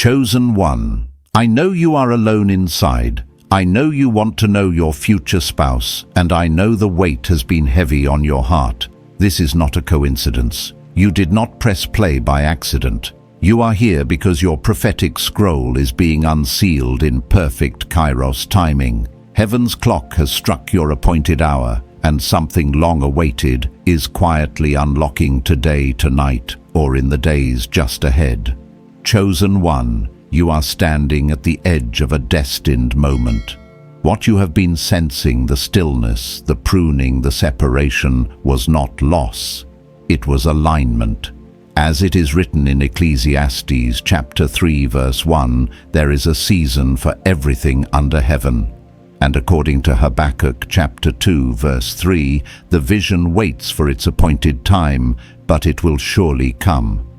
Chosen one, I know you are alone inside. I know you want to know your future spouse, and I know the weight has been heavy on your heart. This is not a coincidence. You did not press play by accident. You are here because your prophetic scroll is being unsealed in perfect Kairos timing. Heaven's clock has struck your appointed hour, and something long awaited is quietly unlocking today, tonight, or in the days just ahead. Chosen one, you are standing at the edge of a destined moment. What you have been sensing, the stillness, the pruning, the separation, was not loss. It was alignment. As it is written in Ecclesiastes chapter 3 verse 1, there is a season for everything under heaven. And according to Habakkuk chapter 2 verse 3, the vision waits for its appointed time, but it will surely come.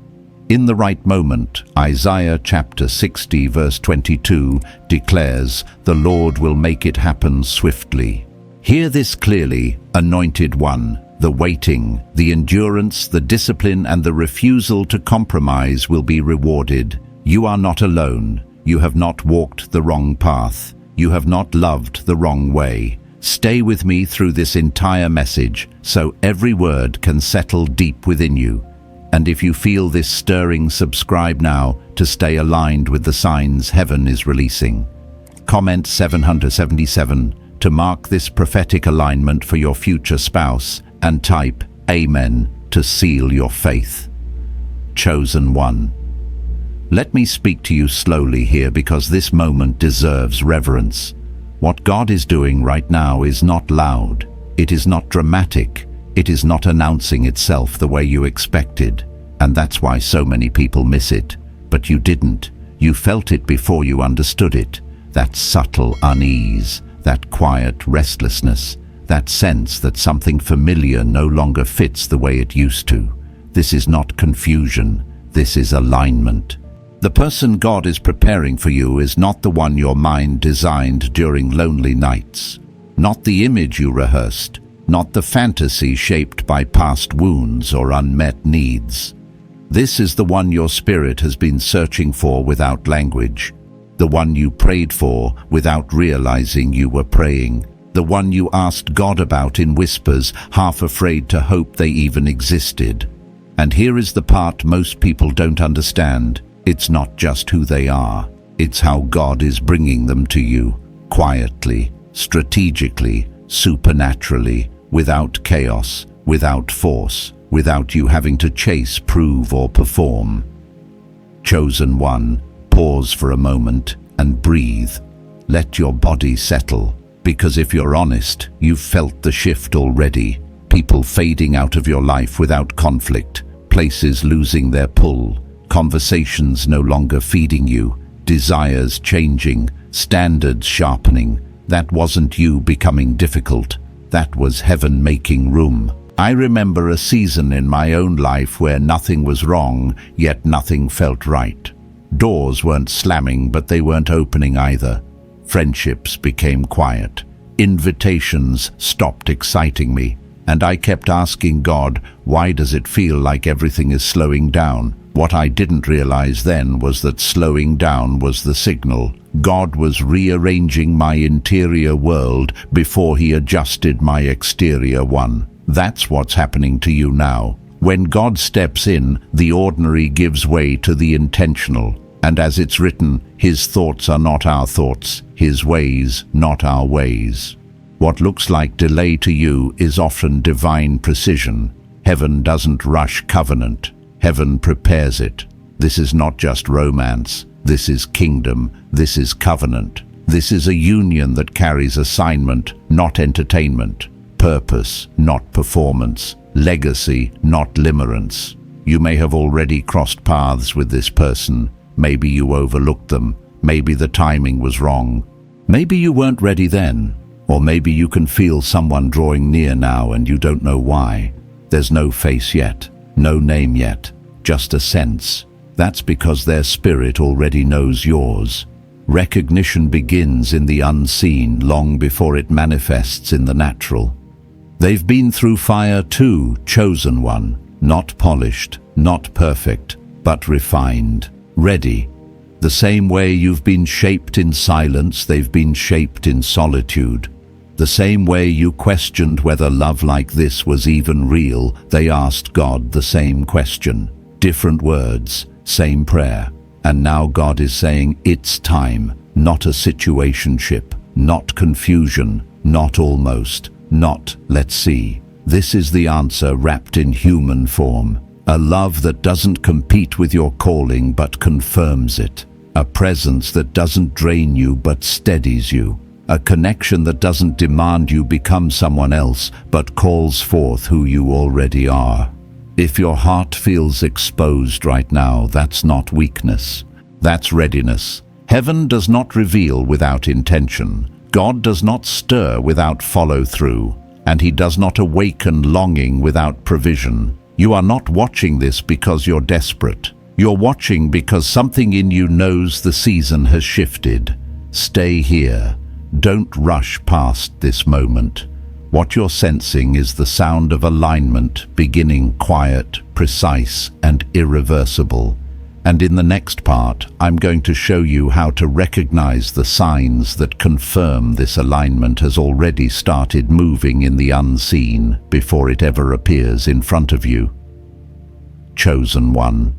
In the right moment, Isaiah chapter 60 verse 22 declares, "The Lord will make it happen swiftly." Hear this clearly, anointed one. The waiting, the endurance, the discipline, and the refusal to compromise will be rewarded. You are not alone. You have not walked the wrong path. You have not loved the wrong way. Stay with me through this entire message, so every word can settle deep within you. And if you feel this stirring, subscribe now to stay aligned with the signs heaven is releasing. Comment 777 to mark this prophetic alignment for your future spouse, and type Amen to seal your faith. Chosen one. Let me speak to you slowly here because this moment deserves reverence. What God is doing right now is not loud. It is not dramatic. It is not announcing itself the way you expected. And that's why so many people miss it. But you didn't. You felt it before you understood it. That subtle unease, that quiet restlessness, that sense that something familiar no longer fits the way it used to. This is not confusion. This is alignment. The person God is preparing for you is not the one your mind designed during lonely nights. Not the image you rehearsed. Not the fantasy shaped by past wounds or unmet needs. This is the one your spirit has been searching for without language. The one you prayed for without realizing you were praying. The one you asked God about in whispers, half afraid to hope they even existed. And here is the part most people don't understand. It's not just who they are. It's how God is bringing them to you, quietly, strategically, supernaturally, without chaos, without force, without you having to chase, prove, or perform. Chosen one, pause for a moment and breathe. Let your body settle, because if you're honest, you've felt the shift already. People fading out of your life without conflict, places losing their pull, conversations no longer feeding you, desires changing, standards sharpening. That wasn't you becoming difficult. That was heaven making room. I remember a season in my own life where nothing was wrong, yet nothing felt right. Doors weren't slamming, but they weren't opening either. Friendships became quiet. Invitations stopped exciting me. And I kept asking God, why does it feel like everything is slowing down? What I didn't realize then was that slowing down was the signal. God was rearranging my interior world before he adjusted my exterior one. That's what's happening to you now. When God steps in, the ordinary gives way to the intentional. And as it's written, his thoughts are not our thoughts, his ways not our ways. What looks like delay to you is often divine precision. Heaven doesn't rush covenant. Heaven prepares it. This is not just romance. This is kingdom. This is covenant. This is a union that carries assignment, not entertainment. Purpose, not performance. Legacy, not limerence. You may have already crossed paths with this person. Maybe you overlooked them. Maybe the timing was wrong. Maybe you weren't ready then. Or maybe you can feel someone drawing near now and you don't know why. There's no face yet, no name yet, just a sense. That's because their spirit already knows yours. Recognition begins in the unseen long before it manifests in the natural. They've been through fire too, chosen one, not polished, not perfect, but refined, ready. The same way you've been shaped in silence, they've been shaped in solitude. The same way you questioned whether love like this was even real, they asked God the same question. Different words, same prayer. And now God is saying, it's time, not a situationship, not confusion, not almost, not let's see. This is the answer wrapped in human form. A love that doesn't compete with your calling but confirms it. A presence that doesn't drain you but steadies you. A connection that doesn't demand you become someone else but calls forth who you already are. If your heart feels exposed right now, that's not weakness. That's readiness. Heaven does not reveal without intention. God does not stir without follow-through. And He does not awaken longing without provision. You are not watching this because you're desperate. You're watching because something in you knows the season has shifted. Stay here. Don't rush past this moment. What you're sensing is the sound of alignment, beginning quiet, precise, and irreversible. And in the next part, I'm going to show you how to recognize the signs that confirm this alignment has already started moving in the unseen before it ever appears in front of you. Chosen one.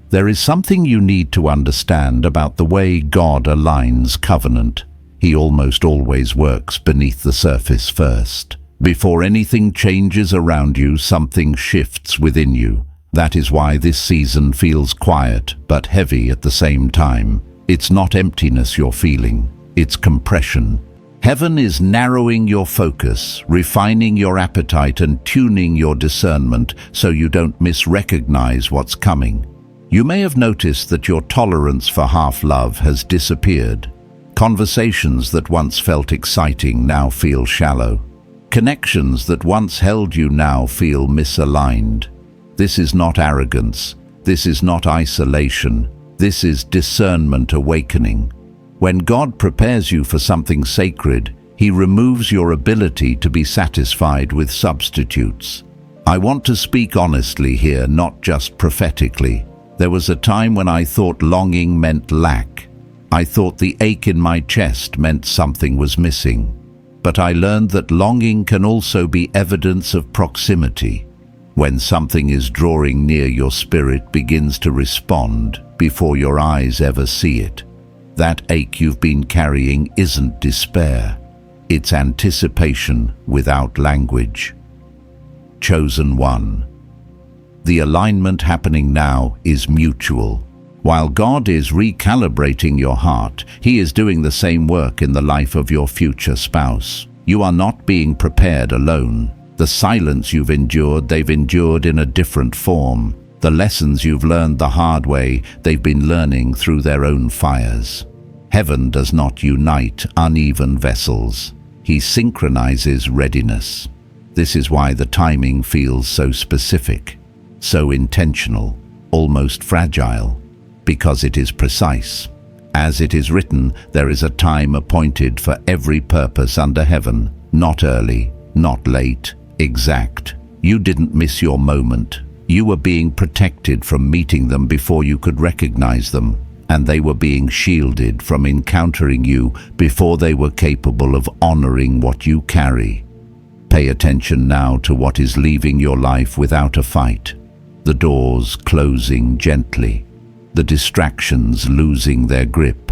There is something you need to understand about the way God aligns covenant. He almost always works beneath the surface first. Before anything changes around you, something shifts within you. That is why this season feels quiet but heavy at the same time. It's not emptiness you're feeling, it's compression. Heaven is narrowing your focus, refining your appetite and tuning your discernment so you don't misrecognize what's coming. You may have noticed that your tolerance for half-love has disappeared. Conversations that once felt exciting now feel shallow. Connections that once held you now feel misaligned. This is not arrogance. This is not isolation. This is discernment awakening. When God prepares you for something sacred, He removes your ability to be satisfied with substitutes. I want to speak honestly here, not just prophetically. There was a time when I thought longing meant lack. I thought the ache in my chest meant something was missing. But I learned that longing can also be evidence of proximity. When something is drawing near, your spirit begins to respond before your eyes ever see it. That ache you've been carrying isn't despair. It's anticipation without language. Chosen one. The alignment happening now is mutual. While God is recalibrating your heart, He is doing the same work in the life of your future spouse. You are not being prepared alone. The silence you've endured, they've endured in a different form. The lessons you've learned the hard way, they've been learning through their own fires. Heaven does not unite uneven vessels. He synchronizes readiness. This is why the timing feels so specific, so intentional, almost fragile. Because it is precise. As it is written, there is a time appointed for every purpose under heaven, not early, not late, exact. You didn't miss your moment. You were being protected from meeting them before you could recognize them, and they were being shielded from encountering you before they were capable of honoring what you carry. Pay attention now to what is leaving your life without a fight. The doors closing gently. The distractions losing their grip,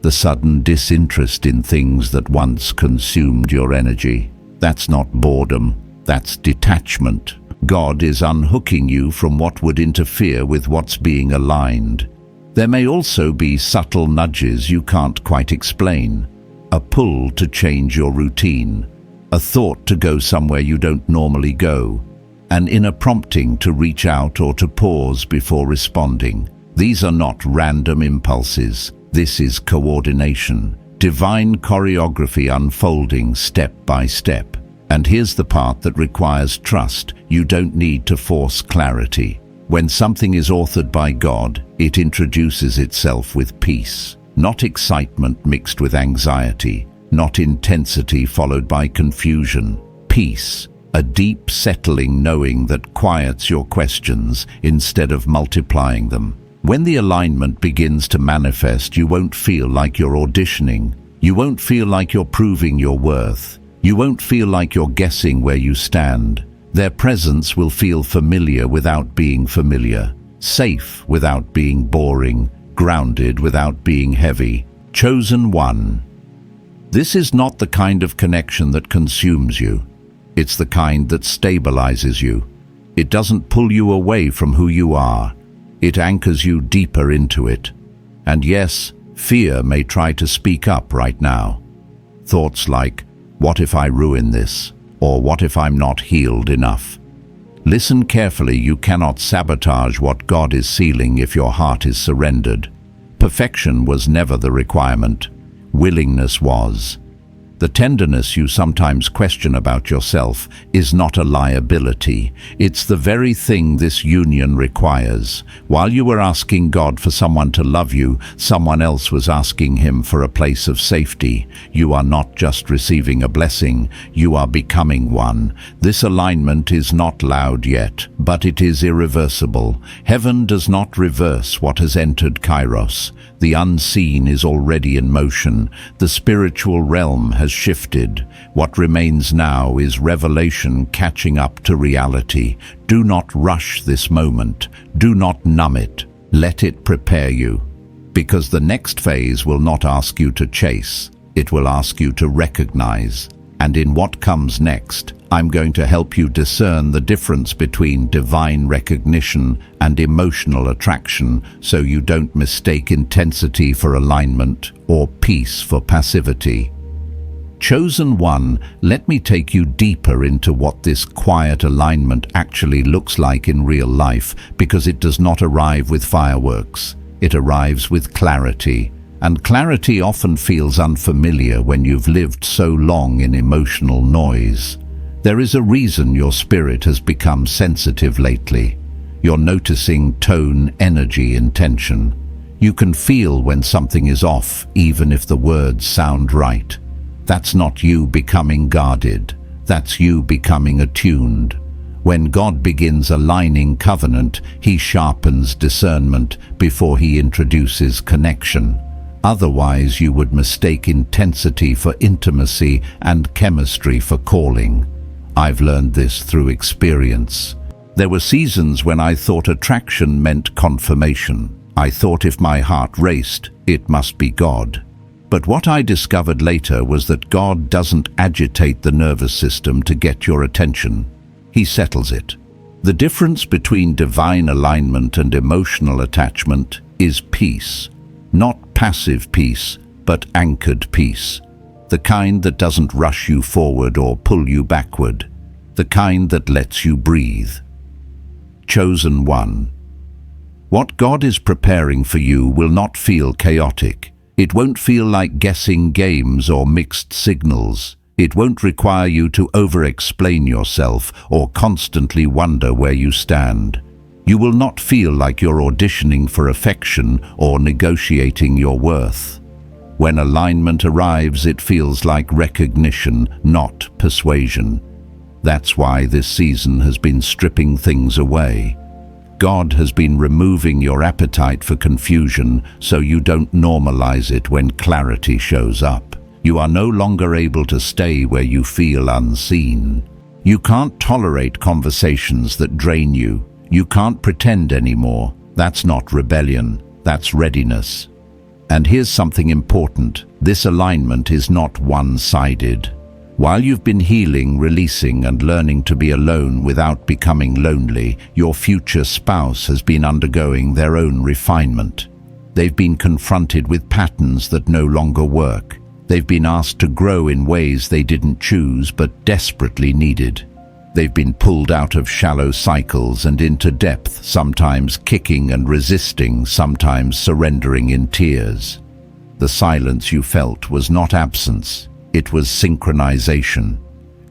the sudden disinterest in things that once consumed your energy. That's not boredom, that's detachment. God is unhooking you from what would interfere with what's being aligned. There may also be subtle nudges you can't quite explain, a pull to change your routine, a thought to go somewhere you don't normally go, an inner prompting to reach out or to pause before responding. These are not random impulses. This is coordination, divine choreography unfolding step by step. And here's the part that requires trust. You don't need to force clarity. When something is authored by God, it introduces itself with peace, not excitement mixed with anxiety, not intensity followed by confusion. Peace, a deep settling knowing that quiets your questions instead of multiplying them. When the alignment begins to manifest, you won't feel like you're auditioning. You won't feel like you're proving your worth. You won't feel like you're guessing where you stand. Their presence will feel familiar without being familiar, safe without being boring, grounded without being heavy. Chosen one. This is not the kind of connection that consumes you. It's the kind that stabilizes you. It doesn't pull you away from who you are. It anchors you deeper into it. And yes, fear may try to speak up right now. Thoughts like, what if I ruin this? Or what if I'm not healed enough? Listen carefully. You cannot sabotage what God is sealing if your heart is surrendered. Perfection was never the requirement. Willingness was. The tenderness you sometimes question about yourself is not a liability. It's the very thing this union requires. While you were asking God for someone to love you, someone else was asking him for a place of safety. You are not just receiving a blessing, you are becoming one. This alignment is not loud yet, but it is irreversible. Heaven does not reverse what has entered Kairos. The unseen is already in motion. The spiritual realm has shifted. What remains now is revelation catching up to reality. Do not rush this moment. Do not numb it. Let it prepare you. Because the next phase will not ask you to chase. It will ask you to recognize. And in what comes next, I'm going to help you discern the difference between divine recognition and emotional attraction, so you don't mistake intensity for alignment or peace for passivity. Chosen one, let me take you deeper into what this quiet alignment actually looks like in real life, because it does not arrive with fireworks. It arrives with clarity. And clarity often feels unfamiliar when you've lived so long in emotional noise. There is a reason your spirit has become sensitive lately. You're noticing tone, energy, intention. You can feel when something is off, even if the words sound right. That's not you becoming guarded. That's you becoming attuned. When God begins aligning covenant, he sharpens discernment before he introduces connection. Otherwise, you would mistake intensity for intimacy and chemistry for calling. I've learned this through experience. There were seasons when I thought attraction meant confirmation. I thought if my heart raced, it must be God. But what I discovered later was that God doesn't agitate the nervous system to get your attention. He settles it. The difference between divine alignment and emotional attachment is peace. Not passive peace, but anchored peace. The kind that doesn't rush you forward or pull you backward. The kind that lets you breathe. Chosen one. What God is preparing for you will not feel chaotic. It won't feel like guessing games or mixed signals. It won't require you to over-explain yourself or constantly wonder where you stand. You will not feel like you're auditioning for affection or negotiating your worth. When alignment arrives, it feels like recognition, not persuasion. That's why this season has been stripping things away. God has been removing your appetite for confusion so you don't normalize it when clarity shows up. You are no longer able to stay where you feel unseen. You can't tolerate conversations that drain you. You can't pretend anymore. That's not rebellion, that's readiness. And here's something important. This alignment is not one-sided. While you've been healing, releasing, and learning to be alone without becoming lonely, your future spouse has been undergoing their own refinement. They've been confronted with patterns that no longer work. They've been asked to grow in ways they didn't choose but desperately needed. They've been pulled out of shallow cycles and into depth, sometimes kicking and resisting, sometimes surrendering in tears. The silence you felt was not absence, it was synchronization.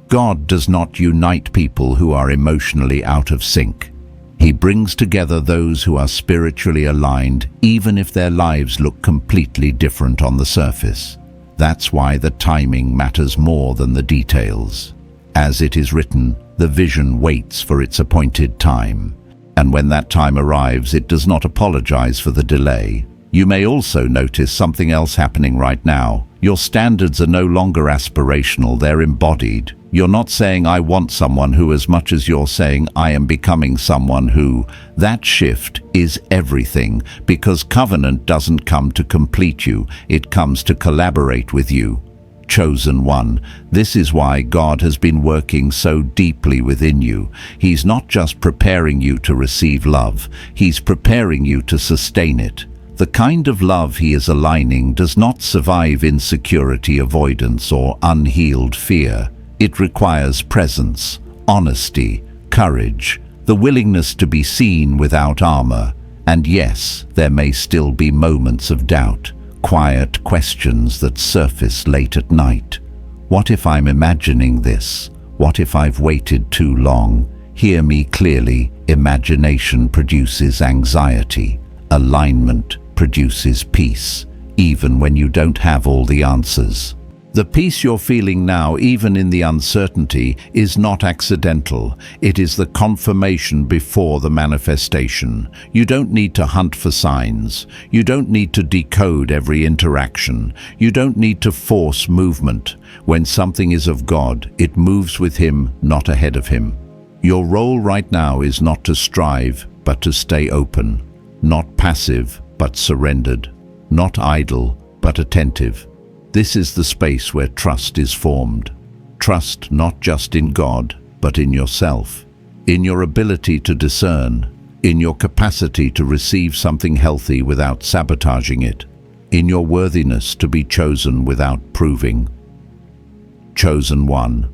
God does not unite people who are emotionally out of sync. He brings together those who are spiritually aligned, even if their lives look completely different on the surface. That's why the timing matters more than the details. As it is written, the vision waits for its appointed time. And when that time arrives, it does not apologize for the delay. You may also notice something else happening right now. Your standards are no longer aspirational, they're embodied. You're not saying, I want someone who, as much as you're saying, I am becoming someone who. That shift is everything, because covenant doesn't come to complete you, it comes to collaborate with you. Chosen one, this is why God has been working so deeply within you. He's not just preparing you to receive love, He's preparing you to sustain it. The kind of love He is aligning does not survive insecurity, avoidance, or unhealed fear. It requires presence, honesty, courage, the willingness to be seen without armor. And yes, there may still be moments of doubt, quiet questions that surface late at night. What if I'm imagining this? What if I've waited too long? Hear me clearly, imagination produces anxiety. Alignment produces peace, even when you don't have all the answers. The peace you're feeling now, even in the uncertainty, is not accidental. It is the confirmation before the manifestation. You don't need to hunt for signs. You don't need to decode every interaction. You don't need to force movement. When something is of God, it moves with Him, not ahead of Him. Your role right now is not to strive, but to stay open. Not passive, but surrendered. Not idle, but attentive. This is the space where trust is formed. Trust not just in God, but in yourself, in your ability to discern, in your capacity to receive something healthy without sabotaging it, in your worthiness to be chosen without proving. Chosen one.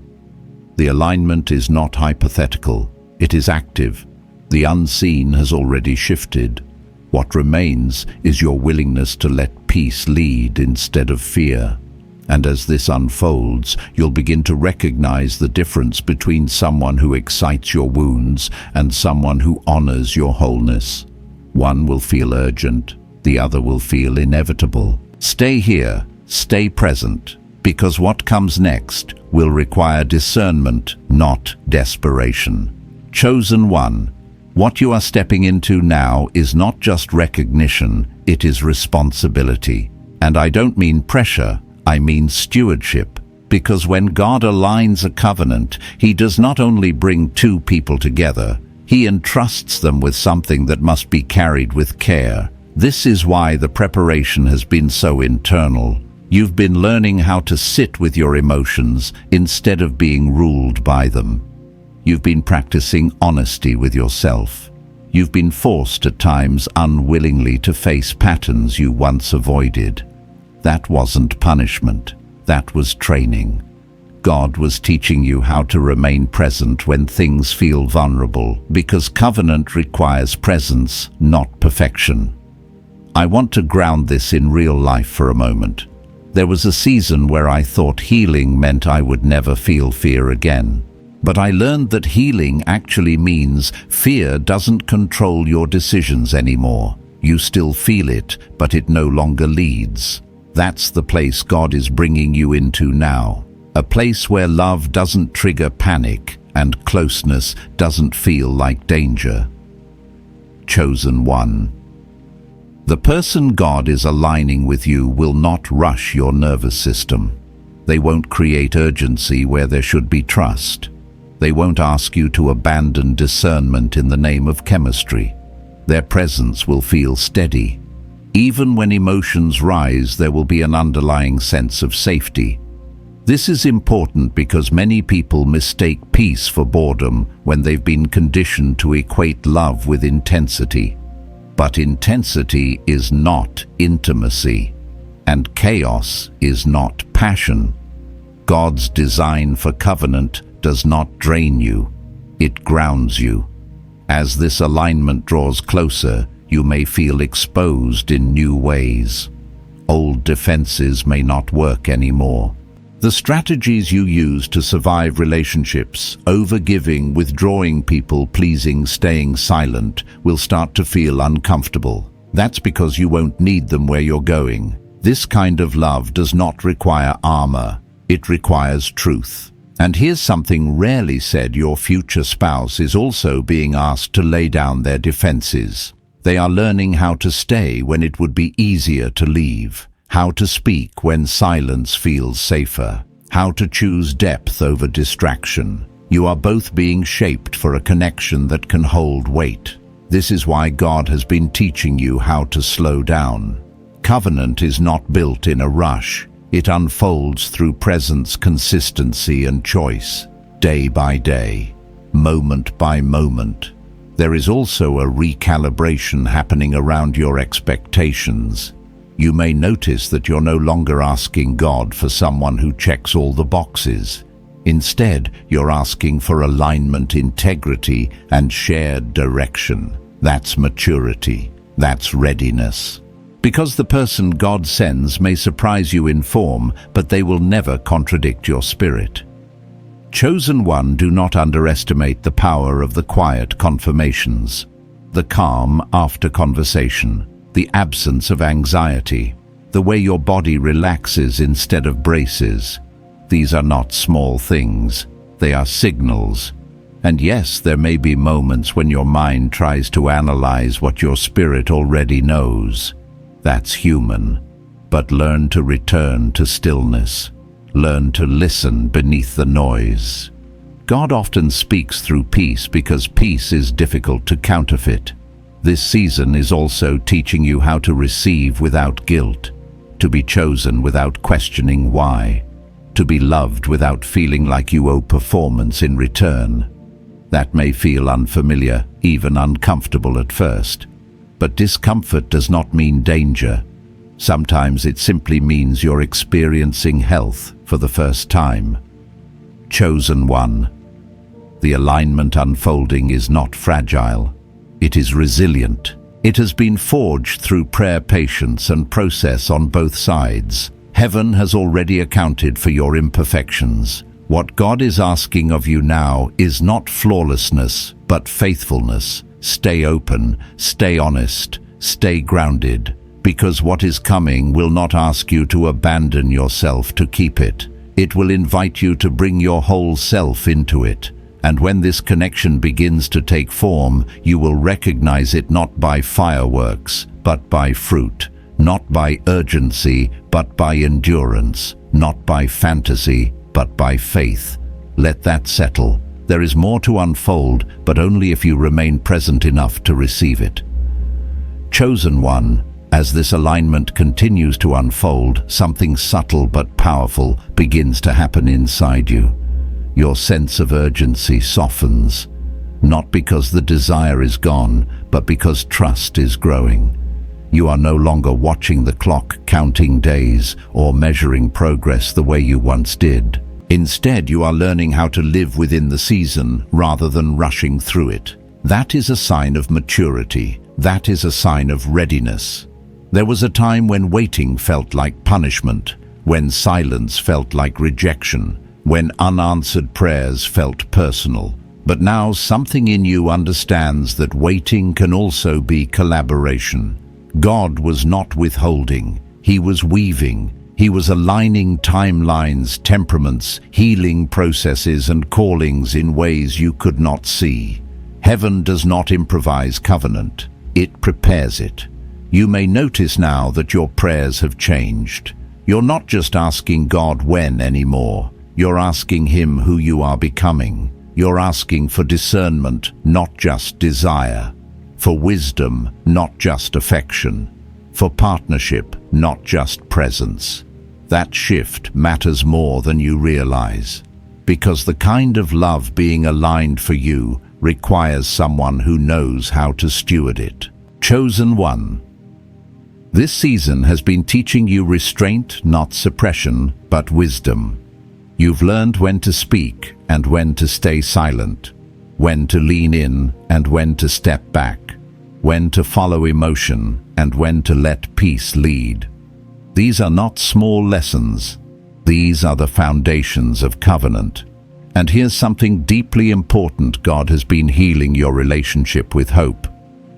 The alignment is not hypothetical, it is active. The unseen has already shifted. What remains is your willingness to let peace lead instead of fear. And as this unfolds, you'll begin to recognize the difference between someone who excites your wounds and someone who honors your wholeness. One will feel urgent, the other will feel inevitable. Stay here, stay present, because what comes next will require discernment, not desperation. Chosen one. What you are stepping into now is not just recognition, it is responsibility. And I don't mean pressure, I mean stewardship. Because when God aligns a covenant, He does not only bring two people together, He entrusts them with something that must be carried with care. This is why the preparation has been so internal. You've been learning how to sit with your emotions instead of being ruled by them. You've been practicing honesty with yourself. You've been forced at times unwillingly to face patterns you once avoided. That wasn't punishment, that was training. God was teaching you how to remain present when things feel vulnerable, because covenant requires presence, not perfection. I want to ground this in real life for a moment. There was a season where I thought healing meant I would never feel fear again. But I learned that healing actually means fear doesn't control your decisions anymore. You still feel it, but it no longer leads. That's the place God is bringing you into now. A place where love doesn't trigger panic and closeness doesn't feel like danger. Chosen one. The person God is aligning with you will not rush your nervous system. They won't create urgency where there should be trust. They won't ask you to abandon discernment in the name of chemistry. Their presence will feel steady. Even when emotions rise, there will be an underlying sense of safety. This is important because many people mistake peace for boredom when they've been conditioned to equate love with intensity. But intensity is not intimacy, and chaos is not passion. God's design for covenant does not drain you, it grounds you. As this alignment draws closer, you may feel exposed in new ways. Old defenses may not work anymore. The strategies you use to survive relationships, overgiving, withdrawing people, pleasing, staying silent, will start to feel uncomfortable. That's because you won't need them where you're going. This kind of love does not require armor, it requires truth. And here's something rarely said: your future spouse is also being asked to lay down their defenses. They are learning how to stay when it would be easier to leave, how to speak when silence feels safer, how to choose depth over distraction. You are both being shaped for a connection that can hold weight. This is why God has been teaching you how to slow down. Covenant is not built in a rush. It unfolds through presence, consistency, and choice, day by day, moment by moment. There is also a recalibration happening around your expectations. You may notice that you're no longer asking God for someone who checks all the boxes. Instead, you're asking for alignment, integrity, and shared direction. That's maturity. That's readiness. Because the person God sends may surprise you in form, but they will never contradict your spirit. Chosen one, do not underestimate the power of the quiet confirmations. The calm after conversation, the absence of anxiety, the way your body relaxes instead of braces. These are not small things. They are signals. And yes, there may be moments when your mind tries to analyze what your spirit already knows. That's human. But learn to return to stillness. Learn to listen beneath the noise. God often speaks through peace because peace is difficult to counterfeit. This season is also teaching you how to receive without guilt, to be chosen without questioning why, to be loved without feeling like you owe performance in return. That may feel unfamiliar, even uncomfortable at first. But discomfort does not mean danger. Sometimes it simply means you're experiencing health for the first time. Chosen one. The alignment unfolding is not fragile. It is resilient. It has been forged through prayer, patience, and process on both sides. Heaven has already accounted for your imperfections. What God is asking of you now is not flawlessness, but faithfulness. Stay open, stay honest, stay grounded, because what is coming will not ask you to abandon yourself to keep it. It will invite you to bring your whole self into it. And when this connection begins to take form, you will recognize it not by fireworks, but by fruit, not by urgency, but by endurance, not by fantasy, but by faith. Let that settle. There is more to unfold, but only if you remain present enough to receive it. Chosen one, as this alignment continues to unfold, something subtle but powerful begins to happen inside you. Your sense of urgency softens, not because the desire is gone, but because trust is growing. You are no longer watching the clock, counting days, or measuring progress the way you once did. Instead, you are learning how to live within the season rather than rushing through it. That is a sign of maturity. That is a sign of readiness. There was a time when waiting felt like punishment, when silence felt like rejection, when unanswered prayers felt personal. But now something in you understands that waiting can also be collaboration. God was not withholding. He was weaving. He was aligning timelines, temperaments, healing processes, and callings in ways you could not see. Heaven does not improvise covenant. It prepares it. You may notice now that your prayers have changed. You're not just asking God when anymore. You're asking Him who you are becoming. You're asking for discernment, not just desire. For wisdom, not just affection. For partnership, not just presence. That shift matters more than you realize, because the kind of love being aligned for you requires someone who knows how to steward it. Chosen one. This season has been teaching you restraint, not suppression, but wisdom. You've learned when to speak and when to stay silent, when to lean in and when to step back, when to follow emotion and when to let peace lead. These are not small lessons. These are the foundations of covenant. And here's something deeply important: God has been healing your relationship with hope.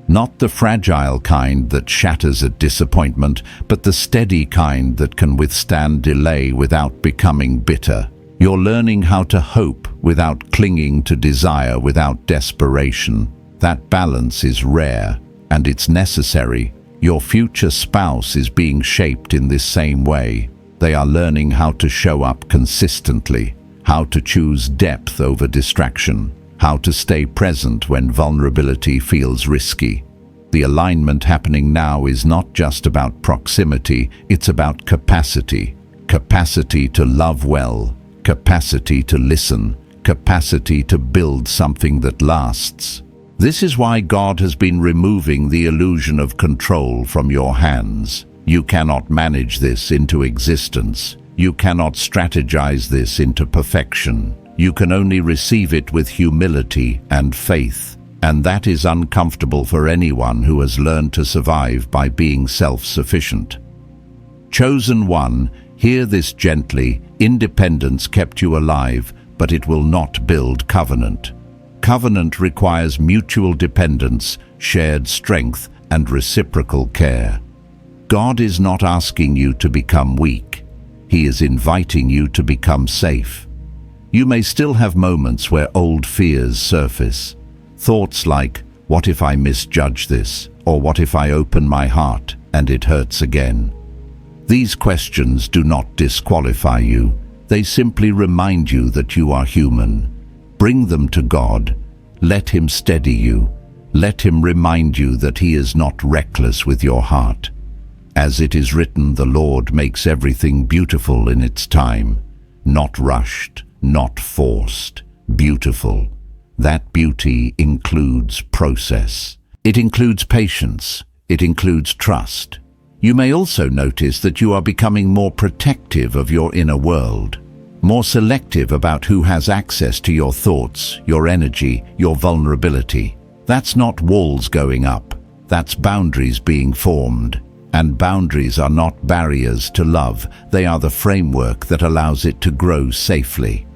Not the fragile kind that shatters at disappointment, but the steady kind that can withstand delay without becoming bitter. You're learning how to hope without clinging to desire, without desperation. That balance is rare, and it's necessary. Your future spouse is being shaped in this same way. They are learning how to show up consistently, how to choose depth over distraction, how to stay present when vulnerability feels risky. The alignment happening now is not just about proximity, it's about capacity. Capacity to love well, capacity to listen, capacity to build something that lasts. This is why God has been removing the illusion of control from your hands. You cannot manage this into existence. You cannot strategize this into perfection. You can only receive it with humility and faith. And that is uncomfortable for anyone who has learned to survive by being self-sufficient. Chosen one, hear this gently. Independence kept you alive, but it will not build covenant. Covenant requires mutual dependence, shared strength, and reciprocal care. God is not asking you to become weak. He is inviting you to become safe. You may still have moments where old fears surface. Thoughts like, what if I misjudge this? Or what if I open my heart and it hurts again? These questions do not disqualify you. They simply remind you that you are human. Bring them to God. Let Him steady you. Let Him remind you that He is not reckless with your heart. As it is written, the Lord makes everything beautiful in its time. Not rushed, not forced, beautiful. That beauty includes process. It includes patience. It includes trust. You may also notice that you are becoming more protective of your inner world, more selective about who has access to your thoughts, your energy, your vulnerability. That's not walls going up. That's boundaries being formed. And boundaries are not barriers to love. They are the framework that allows it to grow safely.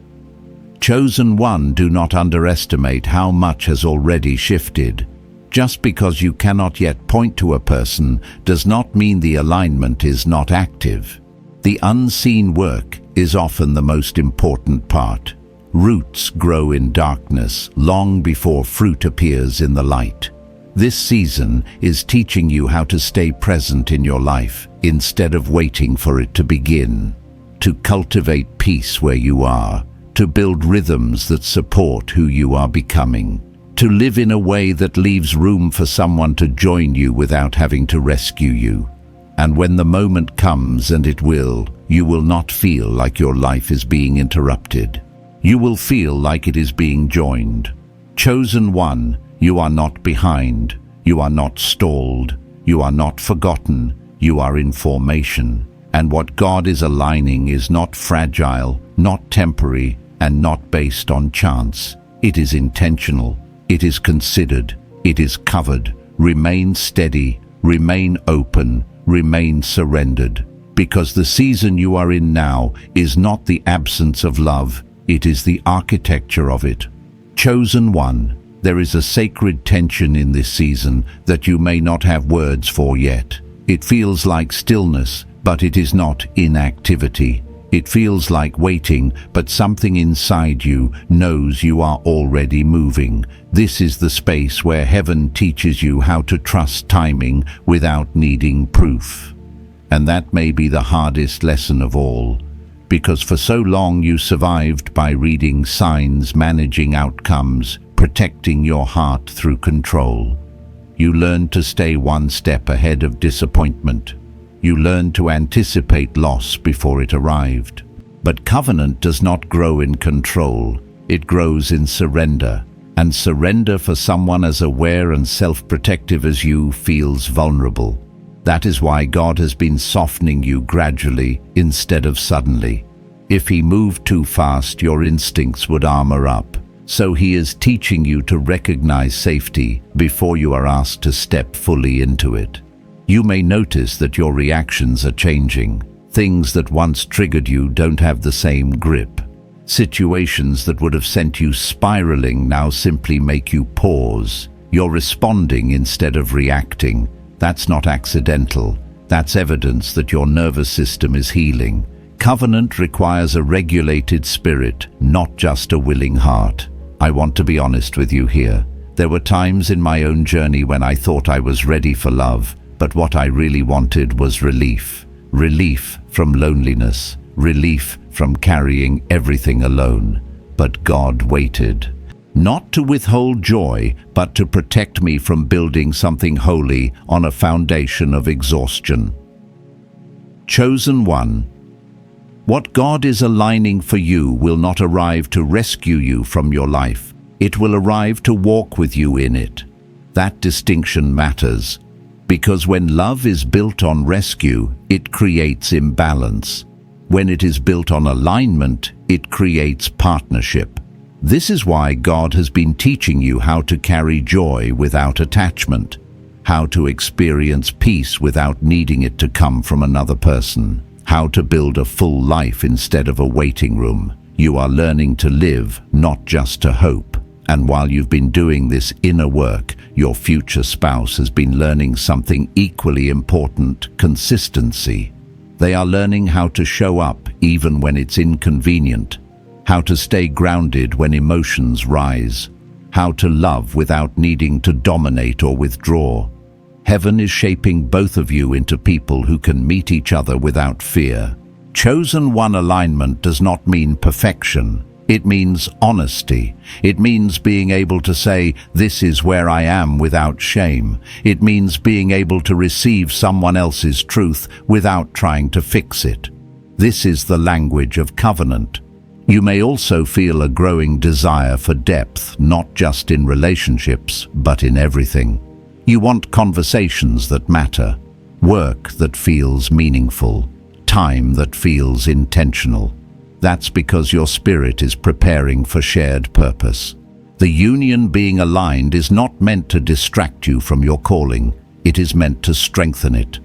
Chosen one, do not underestimate how much has already shifted. Just because you cannot yet point to a person does not mean the alignment is not active. The unseen work is often the most important part. Roots grow in darkness long before fruit appears in the light. This season is teaching you how to stay present in your life instead of waiting for it to begin, to cultivate peace where you are, to build rhythms that support who you are becoming, to live in a way that leaves room for someone to join you without having to rescue you. And when the moment comes, and it will, you will not feel like your life is being interrupted. You will feel like it is being joined. Chosen one, you are not behind. You are not stalled. You are not forgotten. You are in formation. And what God is aligning is not fragile, not temporary, and not based on chance. It is intentional. It is considered. It is covered. Remain steady. Remain open. Remain surrendered. Because the season you are in now is not the absence of love. It is the architecture of it. Chosen one, there is a sacred tension in this season that you may not have words for yet. It feels like stillness, but it is not inactivity. It feels like waiting, but something inside you knows you are already moving. This is the space where heaven teaches you how to trust timing without needing proof. And that may be the hardest lesson of all, because for so long you survived by reading signs, managing outcomes, protecting your heart through control. You learned to stay one step ahead of disappointment. You learned to anticipate loss before it arrived. But covenant does not grow in control. It grows in surrender. And surrender for someone as aware and self-protective as you feels vulnerable. That is why God has been softening you gradually instead of suddenly. If He moved too fast, your instincts would armor up. So He is teaching you to recognize safety before you are asked to step fully into it. You may notice that your reactions are changing. Things that once triggered you don't have the same grip. Situations that would have sent you spiraling now simply make you pause. You're responding instead of reacting. That's not accidental. That's evidence that your nervous system is healing. Covenant requires a regulated spirit, not just a willing heart. I want to be honest with you here. There were times in my own journey when I thought I was ready for love, but what I really wanted was relief. Relief from loneliness, relief from carrying everything alone. But God waited. Not to withhold joy, but to protect me from building something holy on a foundation of exhaustion. Chosen one. What God is aligning for you will not arrive to rescue you from your life. It will arrive to walk with you in it. That distinction matters, because when love is built on rescue, it creates imbalance. When it is built on alignment, it creates partnership. This is why God has been teaching you how to carry joy without attachment, how to experience peace without needing it to come from another person, how to build a full life instead of a waiting room. You are learning to live, not just to hope. And while you've been doing this inner work, your future spouse has been learning something equally important: consistency. They are learning how to show up even when it's inconvenient, how to stay grounded when emotions rise, how to love without needing to dominate or withdraw. Heaven is shaping both of you into people who can meet each other without fear. Chosen one alignment does not mean perfection. It means honesty. It means being able to say, "This is where I am," without shame. It means being able to receive someone else's truth without trying to fix it. This is the language of covenant. You may also feel a growing desire for depth, not just in relationships, but in everything. You want conversations that matter, work that feels meaningful, time that feels intentional. That's because your spirit is preparing for shared purpose. The union being aligned is not meant to distract you from your calling. It is meant to strengthen it.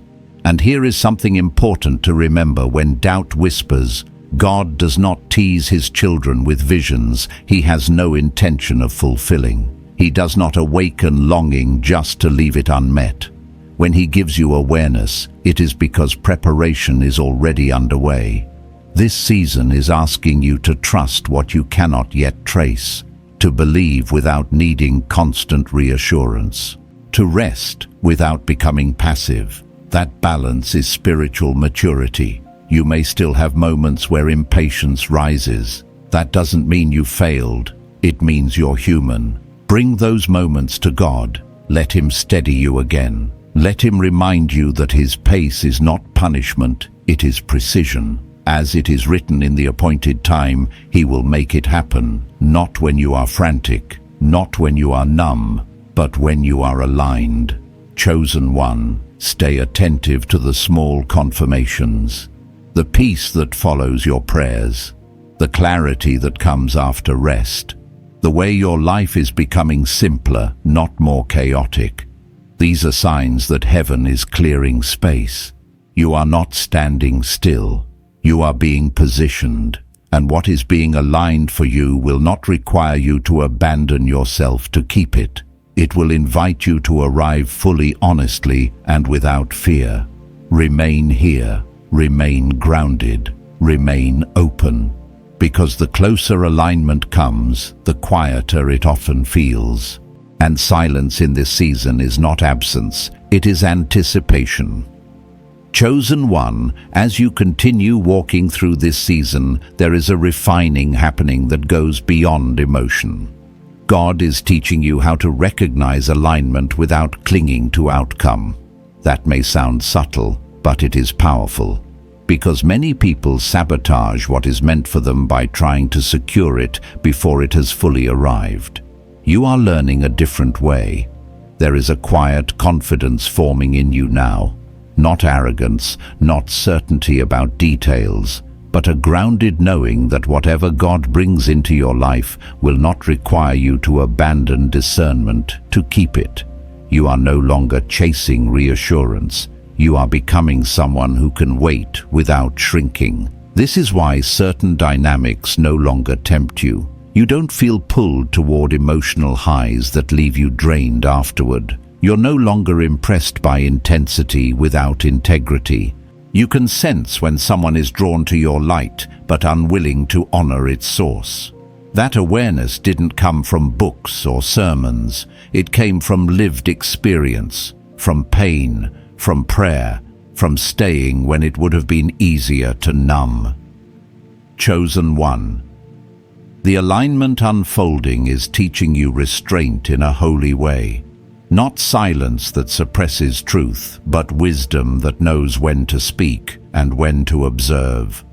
And here is something important to remember when doubt whispers. God does not tease his children with visions he has no intention of fulfilling. He does not awaken longing just to leave it unmet. When he gives you awareness, it is because preparation is already underway. This season is asking you to trust what you cannot yet trace, to believe without needing constant reassurance, to rest without becoming passive. That balance is spiritual maturity. You may still have moments where impatience rises. That doesn't mean you failed. It means you're human. Bring those moments to God. Let him steady you again. Let him remind you that his pace is not punishment, it is precision. As it is written, in the appointed time, he will make it happen, not when you are frantic, not when you are numb, but when you are aligned. Chosen one, stay attentive to the small confirmations, the peace that follows your prayers, the clarity that comes after rest, the way your life is becoming simpler, not more chaotic. These are signs that heaven is clearing space. You are not standing still. You are being positioned, and what is being aligned for you will not require you to abandon yourself to keep it. It will invite you to arrive fully honestly and without fear. Remain here, remain grounded, remain open, because the closer alignment comes, the quieter it often feels. And silence in this season is not absence, it is anticipation. Chosen one, as you continue walking through this season, there is a refining happening that goes beyond emotion. God is teaching you how to recognize alignment without clinging to outcome. That may sound subtle, but it is powerful, because many people sabotage what is meant for them by trying to secure it before it has fully arrived. You are learning a different way. There is a quiet confidence forming in you now. Not arrogance, not certainty about details, but a grounded knowing that whatever God brings into your life will not require you to abandon discernment to keep it. You are no longer chasing reassurance. You are becoming someone who can wait without shrinking. This is why certain dynamics no longer tempt you. You don't feel pulled toward emotional highs that leave you drained afterward. You're no longer impressed by intensity without integrity. You can sense when someone is drawn to your light but unwilling to honor its source. That awareness didn't come from books or sermons. It came from lived experience, from pain, from prayer, from staying when it would have been easier to numb. Chosen one. The alignment unfolding is teaching you restraint in a holy way. Not silence that suppresses truth, but wisdom that knows when to speak and when to observe.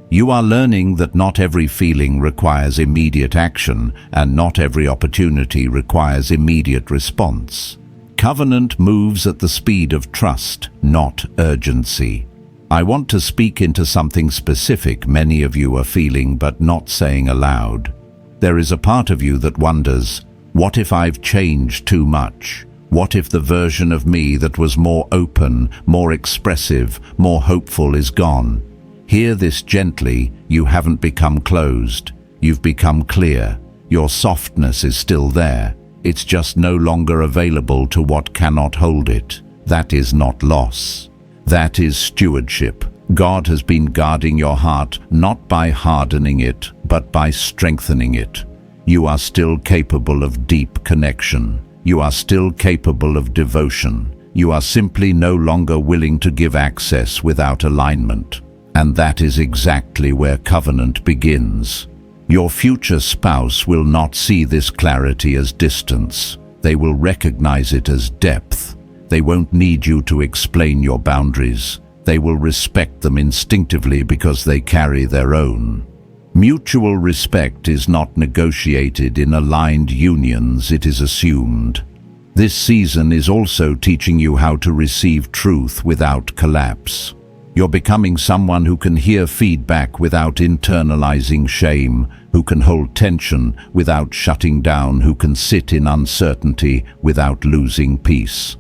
You are learning that not every feeling requires immediate action, and not every opportunity requires immediate response. Covenant moves at the speed of trust, not urgency. I want to speak into something specific many of you are feeling but not saying aloud. There is a part of you that wonders, what if I've changed too much? What if the version of me that was more open, more expressive, more hopeful is gone? Hear this gently. You haven't become closed. You've become clear. Your softness is still there. It's just no longer available to what cannot hold it. That is not loss. That is stewardship. God has been guarding your heart, not by hardening it, but by strengthening it. You are still capable of deep connection. You are still capable of devotion. You are simply no longer willing to give access without alignment. And that is exactly where covenant begins. Your future spouse will not see this clarity as distance. They will recognize it as depth. They won't need you to explain your boundaries. They will respect them instinctively because they carry their own. Mutual respect is not negotiated in aligned unions, it is assumed. This season is also teaching you how to receive truth without collapse. You're becoming someone who can hear feedback without internalizing shame, who can hold tension without shutting down, who can sit in uncertainty without losing peace.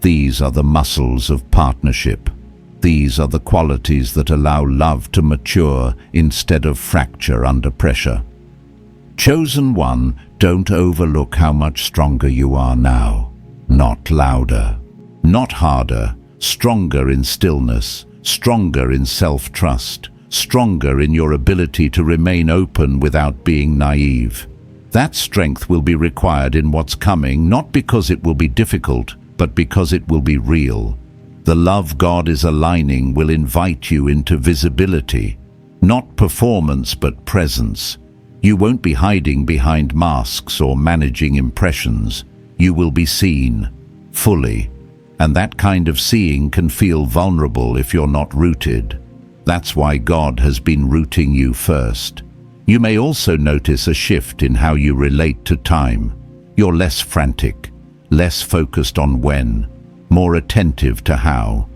These are the muscles of partnership. These are the qualities that allow love to mature instead of fracture under pressure. Chosen one, don't overlook how much stronger you are now. Not louder, not harder, stronger in stillness, stronger in self-trust, stronger in your ability to remain open without being naive. That strength will be required in what's coming, not because it will be difficult, but because it will be real. The love God is aligning will invite you into visibility, not performance but presence. You won't be hiding behind masks or managing impressions. You will be seen, fully. And that kind of seeing can feel vulnerable if you're not rooted. That's why God has been rooting you first. You may also notice a shift in how you relate to time. You're less frantic, less focused on when, more attentive to how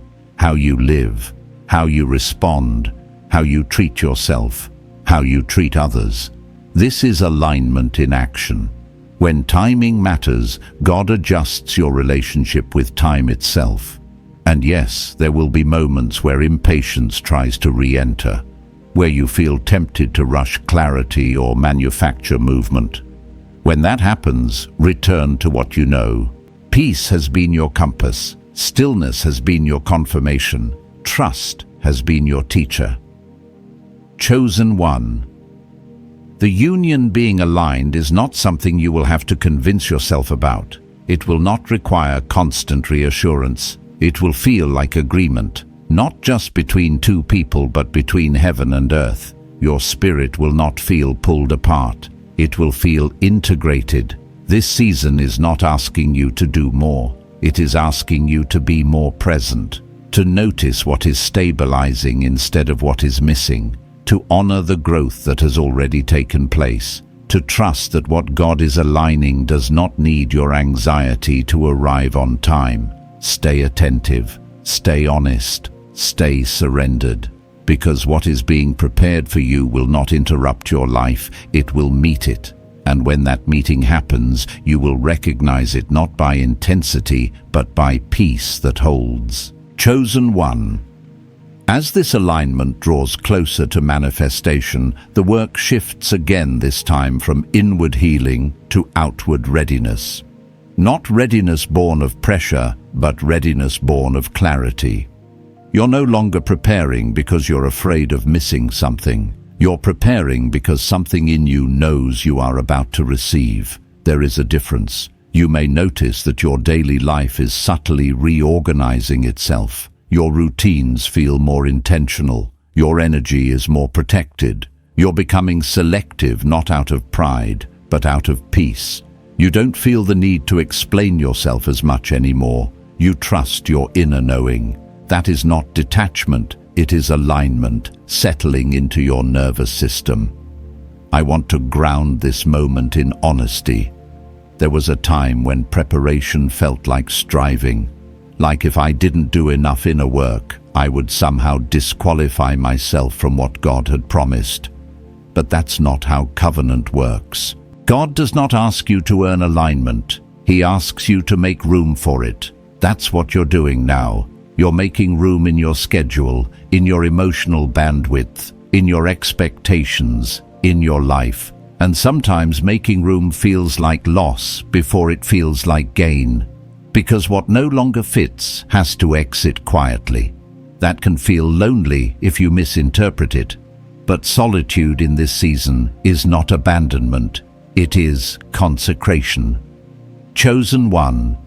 you live, how you respond, how you treat yourself, how you treat others. This is alignment in action. When timing matters, God adjusts your relationship with time itself. And yes, there will be moments where impatience tries to re-enter, where you feel tempted to rush clarity or manufacture movement. When that happens, return to what you know. Peace has been your compass. Stillness has been your confirmation. Trust has been your teacher. Chosen one. The union being aligned is not something you will have to convince yourself about. It will not require constant reassurance. It will feel like agreement, not just between two people but between heaven and earth. Your spirit will not feel pulled apart. It will feel integrated. This season is not asking you to do more. It is asking you to be more present, to notice what is stabilizing instead of what is missing, to honor the growth that has already taken place, to trust that what God is aligning does not need your anxiety to arrive on time. Stay attentive, stay honest, stay surrendered, because what is being prepared for you will not interrupt your life, it will meet it. And when that meeting happens, you will recognize it not by intensity, but by peace that holds. Chosen one. As this alignment draws closer to manifestation, the work shifts again, this time from inward healing to outward readiness. Not readiness born of pressure, but readiness born of clarity. You're no longer preparing because you're afraid of missing something. You're preparing because something in you knows you are about to receive. There is a difference. You may notice that your daily life is subtly reorganizing itself. Your routines feel more intentional. Your energy is more protected. You're becoming selective, not out of pride, but out of peace. You don't feel the need to explain yourself as much anymore. You trust your inner knowing. That is not detachment, it is alignment, settling into your nervous system. I want to ground this moment in honesty. There was a time when preparation felt like striving, like if I didn't do enough inner work, I would somehow disqualify myself from what God had promised. But that's not how covenant works. God does not ask you to earn alignment. He asks you to make room for it. That's what you're doing now. You're making room in your schedule, in your emotional bandwidth, in your expectations, in your life. And sometimes making room feels like loss before it feels like gain. Because what no longer fits has to exit quietly. That can feel lonely if you misinterpret it. But solitude in this season is not abandonment. It is consecration. Chosen one.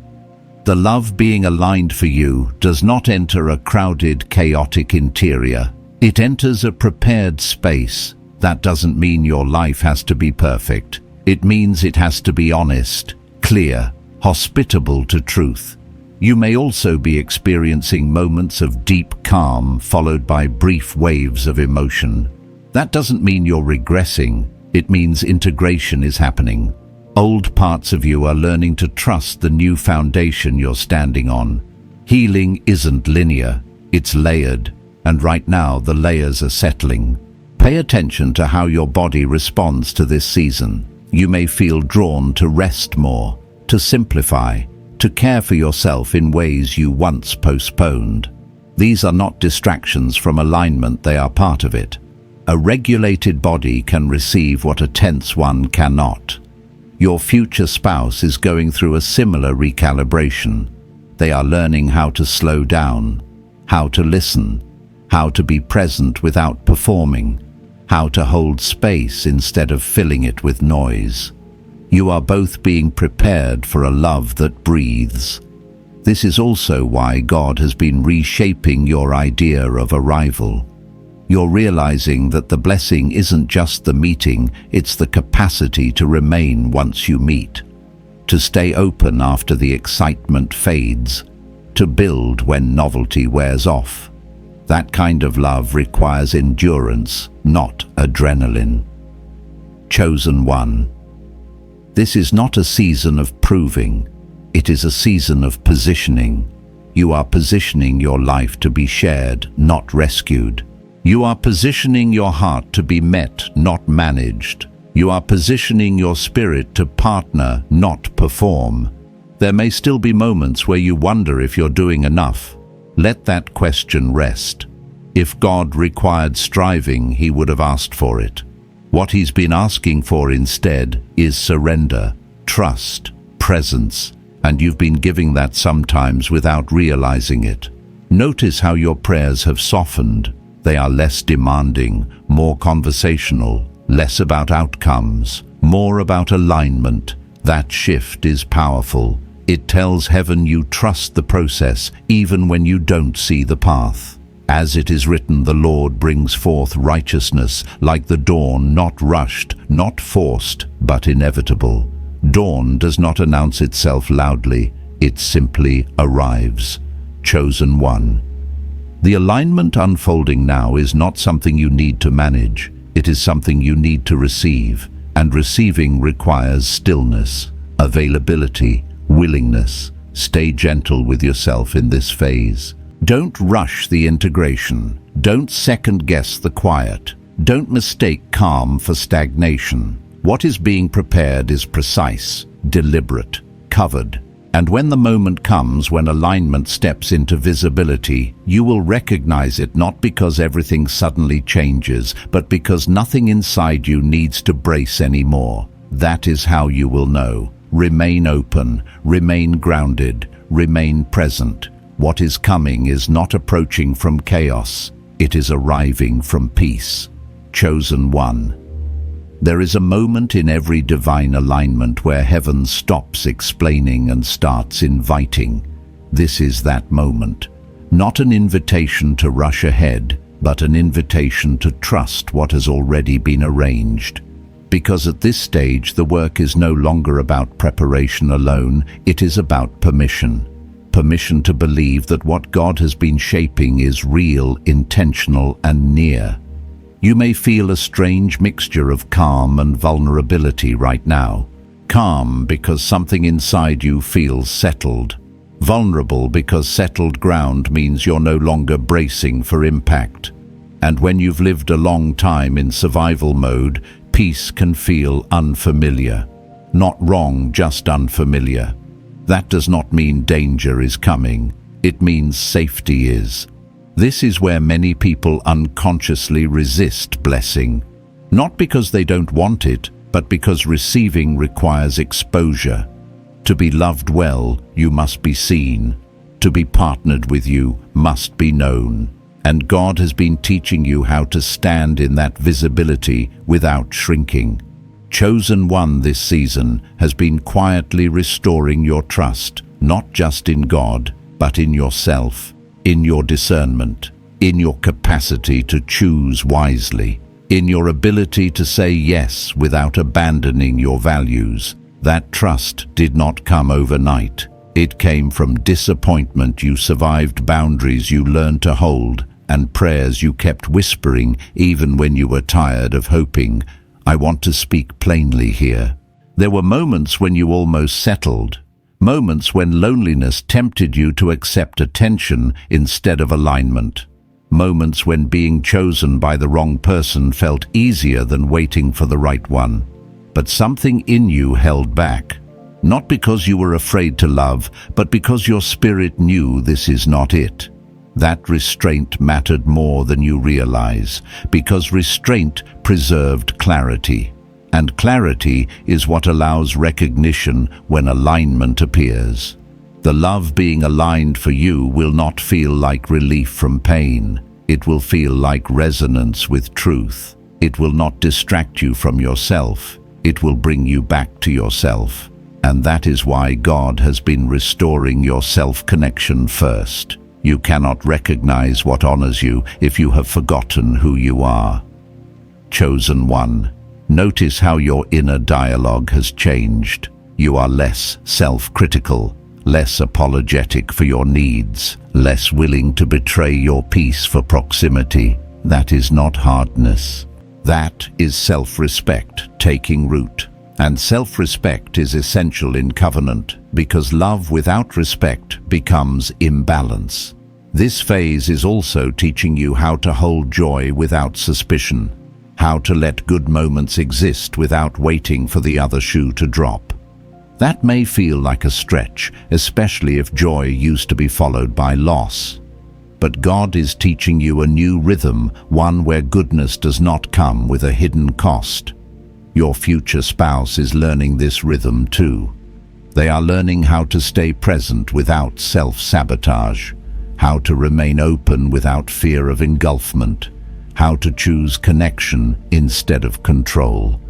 The love being aligned for you does not enter a crowded, chaotic interior. It enters a prepared space. That doesn't mean your life has to be perfect. It means it has to be honest, clear, hospitable to truth. You may also be experiencing moments of deep calm followed by brief waves of emotion. That doesn't mean you're regressing. It means integration is happening. Old parts of you are learning to trust the new foundation you're standing on. Healing isn't linear, it's layered, and right now the layers are settling. Pay attention to how your body responds to this season. You may feel drawn to rest more, to simplify, to care for yourself in ways you once postponed. These are not distractions from alignment, they are part of it. A regulated body can receive what a tense one cannot. Your future spouse is going through a similar recalibration. They are learning how to slow down, how to listen, how to be present without performing, how to hold space instead of filling it with noise. You are both being prepared for a love that breathes. This is also why God has been reshaping your idea of arrival. You're realizing that the blessing isn't just the meeting, it's the capacity to remain once you meet, to stay open after the excitement fades, to build when novelty wears off. That kind of love requires endurance, not adrenaline. Chosen one. This is not a season of proving, it is a season of positioning. You are positioning your life to be shared, not rescued. You are positioning your heart to be met, not managed. You are positioning your spirit to partner, not perform. There may still be moments where you wonder if you're doing enough. Let that question rest. If God required striving, He would have asked for it. What He's been asking for instead is surrender, trust, presence, and you've been giving that sometimes without realizing it. Notice how your prayers have softened. They are less demanding, more conversational, less about outcomes, more about alignment. That shift is powerful. It tells heaven you trust the process even when you don't see the path. As it is written, the Lord brings forth righteousness like the dawn, not rushed, not forced, but inevitable. Dawn does not announce itself loudly, it simply arrives. Chosen one. The alignment unfolding now is not something you need to manage, it is something you need to receive, and receiving requires stillness, availability, willingness. Stay gentle with yourself in this phase. Don't rush the integration. Don't second-guess the quiet. Don't mistake calm for stagnation. What is being prepared is precise, deliberate, covered. And when the moment comes when alignment steps into visibility, you will recognize it not because everything suddenly changes, but because nothing inside you needs to brace anymore. That is how you will know. Remain open, remain grounded, remain present. What is coming is not approaching from chaos, it is arriving from peace. Chosen one. There is a moment in every divine alignment where heaven stops explaining and starts inviting. This is that moment. Not an invitation to rush ahead, but an invitation to trust what has already been arranged. Because at this stage, the work is no longer about preparation alone, it is about permission. Permission to believe that what God has been shaping is real, intentional, and near. You may feel a strange mixture of calm and vulnerability right now. Calm because something inside you feels settled. Vulnerable because settled ground means you're no longer bracing for impact. And when you've lived a long time in survival mode, peace can feel unfamiliar. Not wrong, just unfamiliar. That does not mean danger is coming. It means safety is. This is where many people unconsciously resist blessing. Not because they don't want it, but because receiving requires exposure. To be loved well, you must be seen. To be partnered with you must be known. And God has been teaching you how to stand in that visibility without shrinking. Chosen one this season has been quietly restoring your trust, not just in God, but in yourself, in your discernment, in your capacity to choose wisely, in your ability to say yes without abandoning your values. That trust did not come overnight. It came from disappointment you survived, boundaries you learned to hold, and prayers you kept whispering even when you were tired of hoping. I want to speak plainly here. There were moments when you almost settled, moments when loneliness tempted you to accept attention instead of alignment, moments when being chosen by the wrong person felt easier than waiting for the right one. But something in you held back, not because you were afraid to love, but because your spirit knew this is not it. That restraint mattered more than you realize, because restraint preserved clarity. And clarity is what allows recognition when alignment appears. The love being aligned for you will not feel like relief from pain. It will feel like resonance with truth. It will not distract you from yourself. It will bring you back to yourself. And that is why God has been restoring your self-connection first. You cannot recognize what honors you if you have forgotten who you are. Chosen one. Notice how your inner dialogue has changed. You are less self-critical, less apologetic for your needs, less willing to betray your peace for proximity. That is not hardness. That is self-respect taking root. And self-respect is essential in covenant, because love without respect becomes imbalance. This phase is also teaching you how to hold joy without suspicion, how to let good moments exist without waiting for the other shoe to drop. That may feel like a stretch, especially if joy used to be followed by loss. But God is teaching you a new rhythm, one where goodness does not come with a hidden cost. Your future spouse is learning this rhythm too. They are learning how to stay present without self-sabotage, how to remain open without fear of engulfment, how to choose connection instead of control.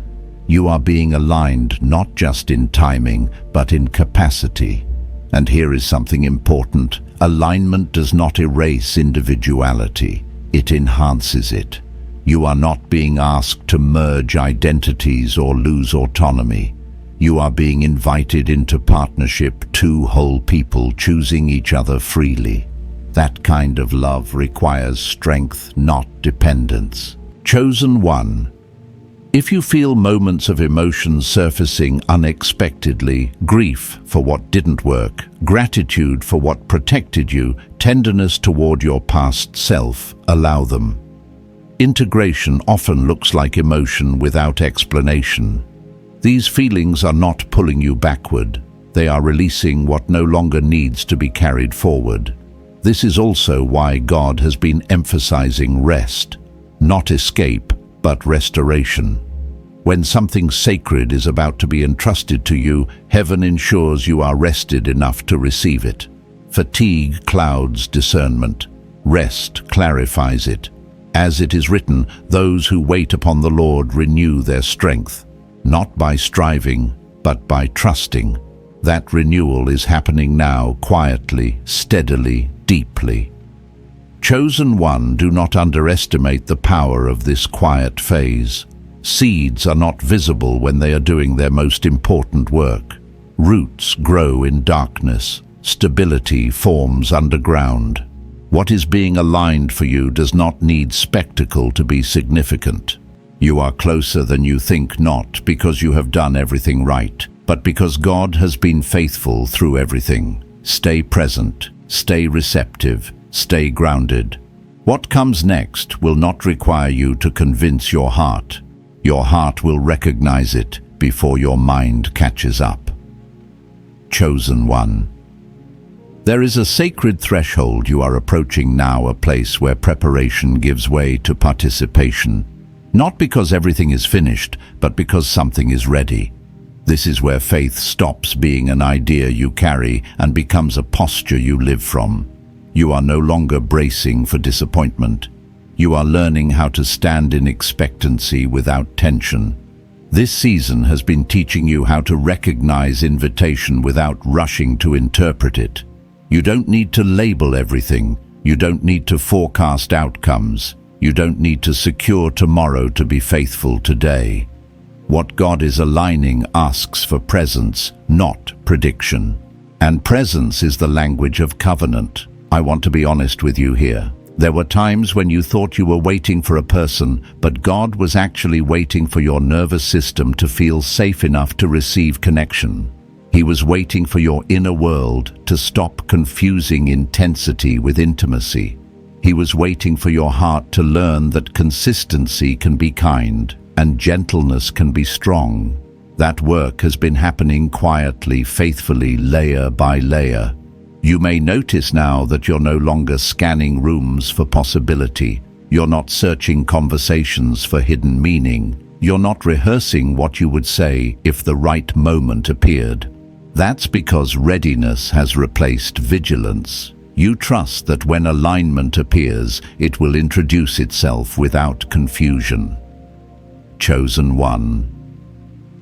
You are being aligned not just in timing, but in capacity. And here is something important. Alignment does not erase individuality. It enhances it. You are not being asked to merge identities or lose autonomy. You are being invited into partnership, two whole people choosing each other freely. That kind of love requires strength, not dependence. Chosen one. If you feel moments of emotion surfacing unexpectedly, grief for what didn't work, gratitude for what protected you, tenderness toward your past self, allow them. Integration often looks like emotion without explanation. These feelings are not pulling you backward. They are releasing what no longer needs to be carried forward. This is also why God has been emphasizing rest, not escape, but restoration. When something sacred is about to be entrusted to you, heaven ensures you are rested enough to receive it. Fatigue clouds discernment. Rest clarifies it. As it is written, those who wait upon the Lord renew their strength, not by striving, but by trusting. That renewal is happening now, quietly, steadily, deeply. Chosen one, do not underestimate the power of this quiet phase. Seeds are not visible when they are doing their most important work. Roots grow in darkness. Stability forms underground. What is being aligned for you does not need spectacle to be significant. You are closer than you think, not because you have done everything right, but because God has been faithful through everything. Stay present, stay receptive, stay grounded. What comes next will not require you to convince your heart. Your heart will recognize it before your mind catches up. Chosen one. There is a sacred threshold you are approaching now, a place where preparation gives way to participation. Not because everything is finished, but because something is ready. This is where faith stops being an idea you carry and becomes a posture you live from. You are no longer bracing for disappointment. You are learning how to stand in expectancy without tension. This season has been teaching you how to recognize invitation without rushing to interpret it. You don't need to label everything. You don't need to forecast outcomes. You don't need to secure tomorrow to be faithful today. What God is aligning asks for presence, not prediction. And presence is the language of covenant. I want to be honest with you here. There were times when you thought you were waiting for a person, but God was actually waiting for your nervous system to feel safe enough to receive connection. He was waiting for your inner world to stop confusing intensity with intimacy. He was waiting for your heart to learn that consistency can be kind and gentleness can be strong. That work has been happening quietly, faithfully, layer by layer. You may notice now that you're no longer scanning rooms for possibility. You're not searching conversations for hidden meaning. You're not rehearsing what you would say if the right moment appeared. That's because readiness has replaced vigilance. You trust that when alignment appears, it will introduce itself without confusion. Chosen one.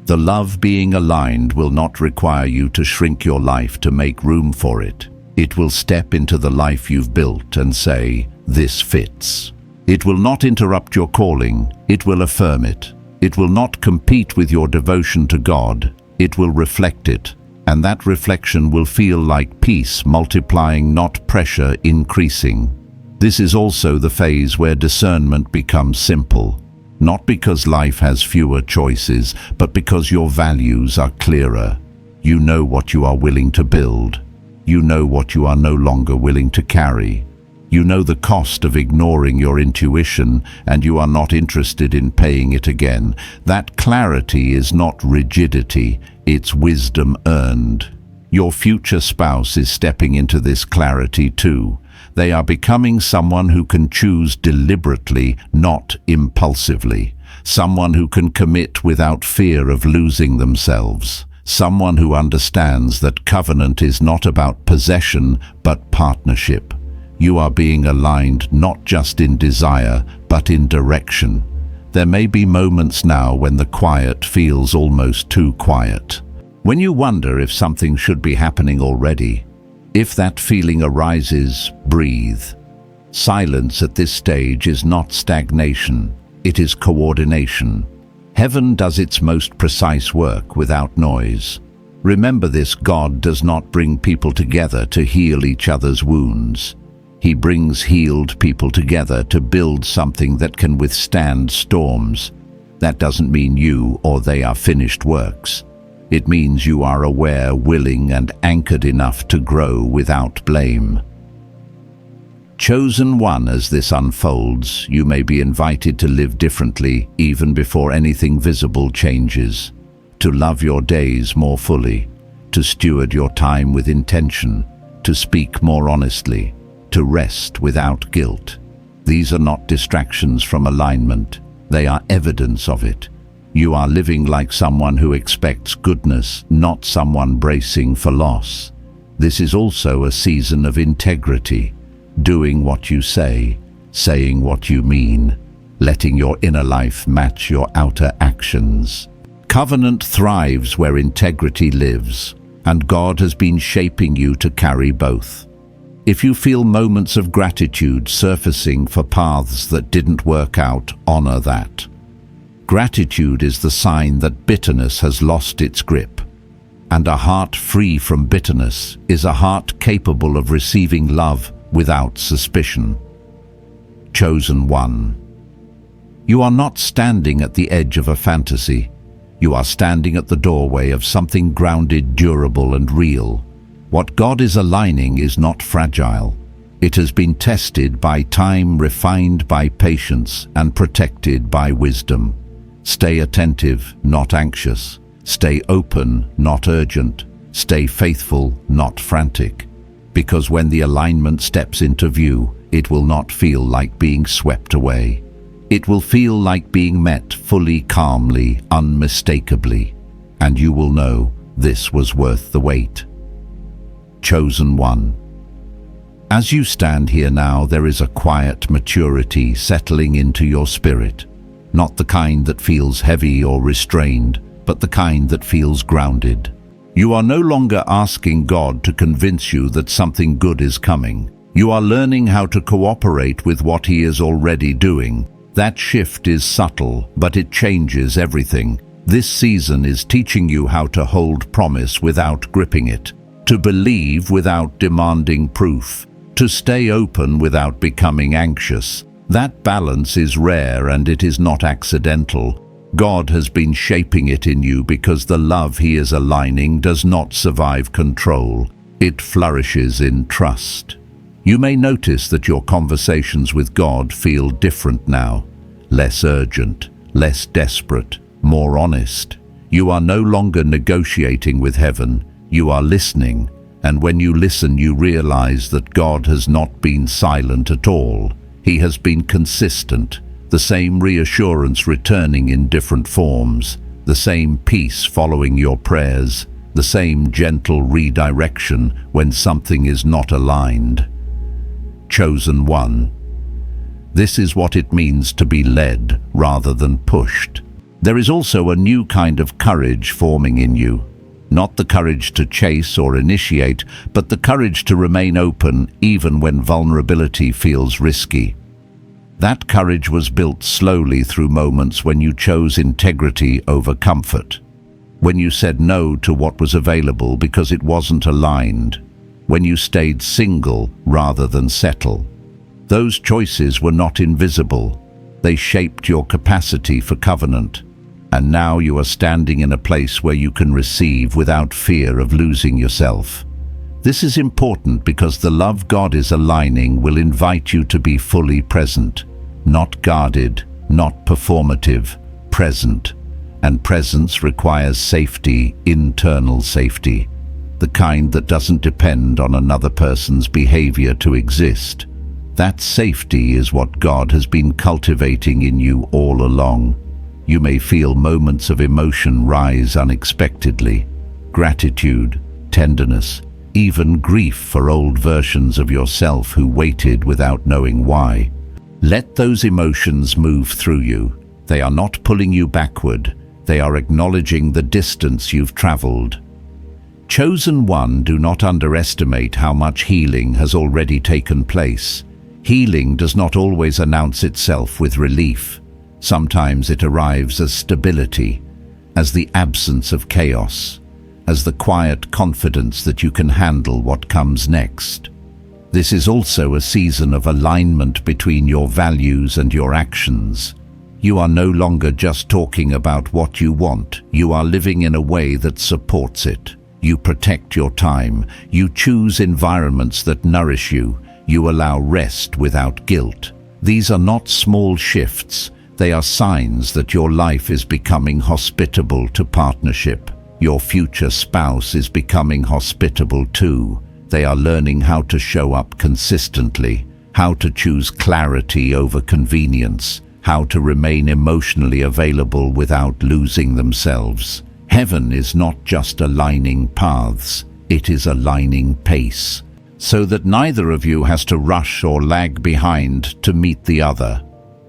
The love being aligned will not require you to shrink your life to make room for it. It will step into the life you've built and say, "This fits." It will not interrupt your calling, it will affirm it. It will not compete with your devotion to God, it will reflect it. And that reflection will feel like peace multiplying, not pressure increasing. This is also the phase where discernment becomes simple. Not because life has fewer choices, but because your values are clearer. You know what you are willing to build. You know what you are no longer willing to carry. You know the cost of ignoring your intuition, and you are not interested in paying it again. That clarity is not rigidity, it's wisdom earned. Your future spouse is stepping into this clarity too. They are becoming someone who can choose deliberately, not impulsively. Someone who can commit without fear of losing themselves. Someone who understands that covenant is not about possession, but partnership. You are being aligned not just in desire, but in direction. There may be moments now when the quiet feels almost too quiet. When you wonder if something should be happening already. If that feeling arises, breathe. Silence at this stage is not stagnation, it is coordination. Heaven does its most precise work without noise. Remember this: God does not bring people together to heal each other's wounds. He brings healed people together to build something that can withstand storms. That doesn't mean you or they are finished works. It means you are aware, willing, and anchored enough to grow without blame. Chosen one, as this unfolds, you may be invited to live differently even before anything visible changes. To love your days more fully, to steward your time with intention, to speak more honestly, to rest without guilt. These are not distractions from alignment, they are evidence of it. You are living like someone who expects goodness, not someone bracing for loss. This is also a season of integrity, doing what you say, saying what you mean, letting your inner life match your outer actions. Covenant thrives where integrity lives, and God has been shaping you to carry both. If you feel moments of gratitude surfacing for paths that didn't work out, honor that. Gratitude is the sign that bitterness has lost its grip, and a heart free from bitterness is a heart capable of receiving love without suspicion. Chosen one. You are not standing at the edge of a fantasy. You are standing at the doorway of something grounded, durable, and real. What God is aligning is not fragile. It has been tested by time, refined by patience, and protected by wisdom. Stay attentive, not anxious. Stay open, not urgent. Stay faithful, not frantic. Because when the alignment steps into view, it will not feel like being swept away. It will feel like being met fully, calmly, unmistakably, and you will know this was worth the wait. Chosen one. As you stand here now, there is a quiet maturity settling into your spirit, not the kind that feels heavy or restrained, but the kind that feels grounded. You are no longer asking God to convince you that something good is coming. You are learning how to cooperate with what He is already doing. That shift is subtle, but it changes everything. This season is teaching you how to hold promise without gripping it, to believe without demanding proof, to stay open without becoming anxious. That balance is rare and it is not accidental. God has been shaping it in you because the love He is aligning does not survive control. It flourishes in trust. You may notice that your conversations with God feel different now, less urgent, less desperate, more honest. You are no longer negotiating with heaven, you are listening, and when you listen you realize that God has not been silent at all. He has been consistent, the same reassurance returning in different forms, the same peace following your prayers, the same gentle redirection when something is not aligned. Chosen one. This is what it means to be led rather than pushed. There is also a new kind of courage forming in you. Not the courage to chase or initiate, but the courage to remain open even when vulnerability feels risky. That courage was built slowly through moments when you chose integrity over comfort, when you said no to what was available because it wasn't aligned, when you stayed single rather than settle. Those choices were not invisible. They shaped your capacity for covenant. And now you are standing in a place where you can receive without fear of losing yourself. This is important because the love God is aligning will invite you to be fully present, not guarded, not performative, present. And presence requires safety, internal safety, the kind that doesn't depend on another person's behavior to exist. That safety is what God has been cultivating in you all along. You may feel moments of emotion rise unexpectedly, gratitude, tenderness, even grief for old versions of yourself who waited without knowing why. Let those emotions move through you. They are not pulling you backward. They are acknowledging the distance you've traveled. Chosen one, do not underestimate how much healing has already taken place. Healing does not always announce itself with relief. Sometimes it arrives as stability, as the absence of chaos, as the quiet confidence that you can handle what comes next. This is also a season of alignment between your values and your actions. You are no longer just talking about what you want, you are living in a way that supports it. You protect your time, you choose environments that nourish you, you allow rest without guilt. These are not small shifts. They are signs that your life is becoming hospitable to partnership. Your future spouse is becoming hospitable too. They are learning how to show up consistently, how to choose clarity over convenience, how to remain emotionally available without losing themselves. Heaven is not just aligning paths, It is aligning pace, so that neither of you has to rush or lag behind to meet the other.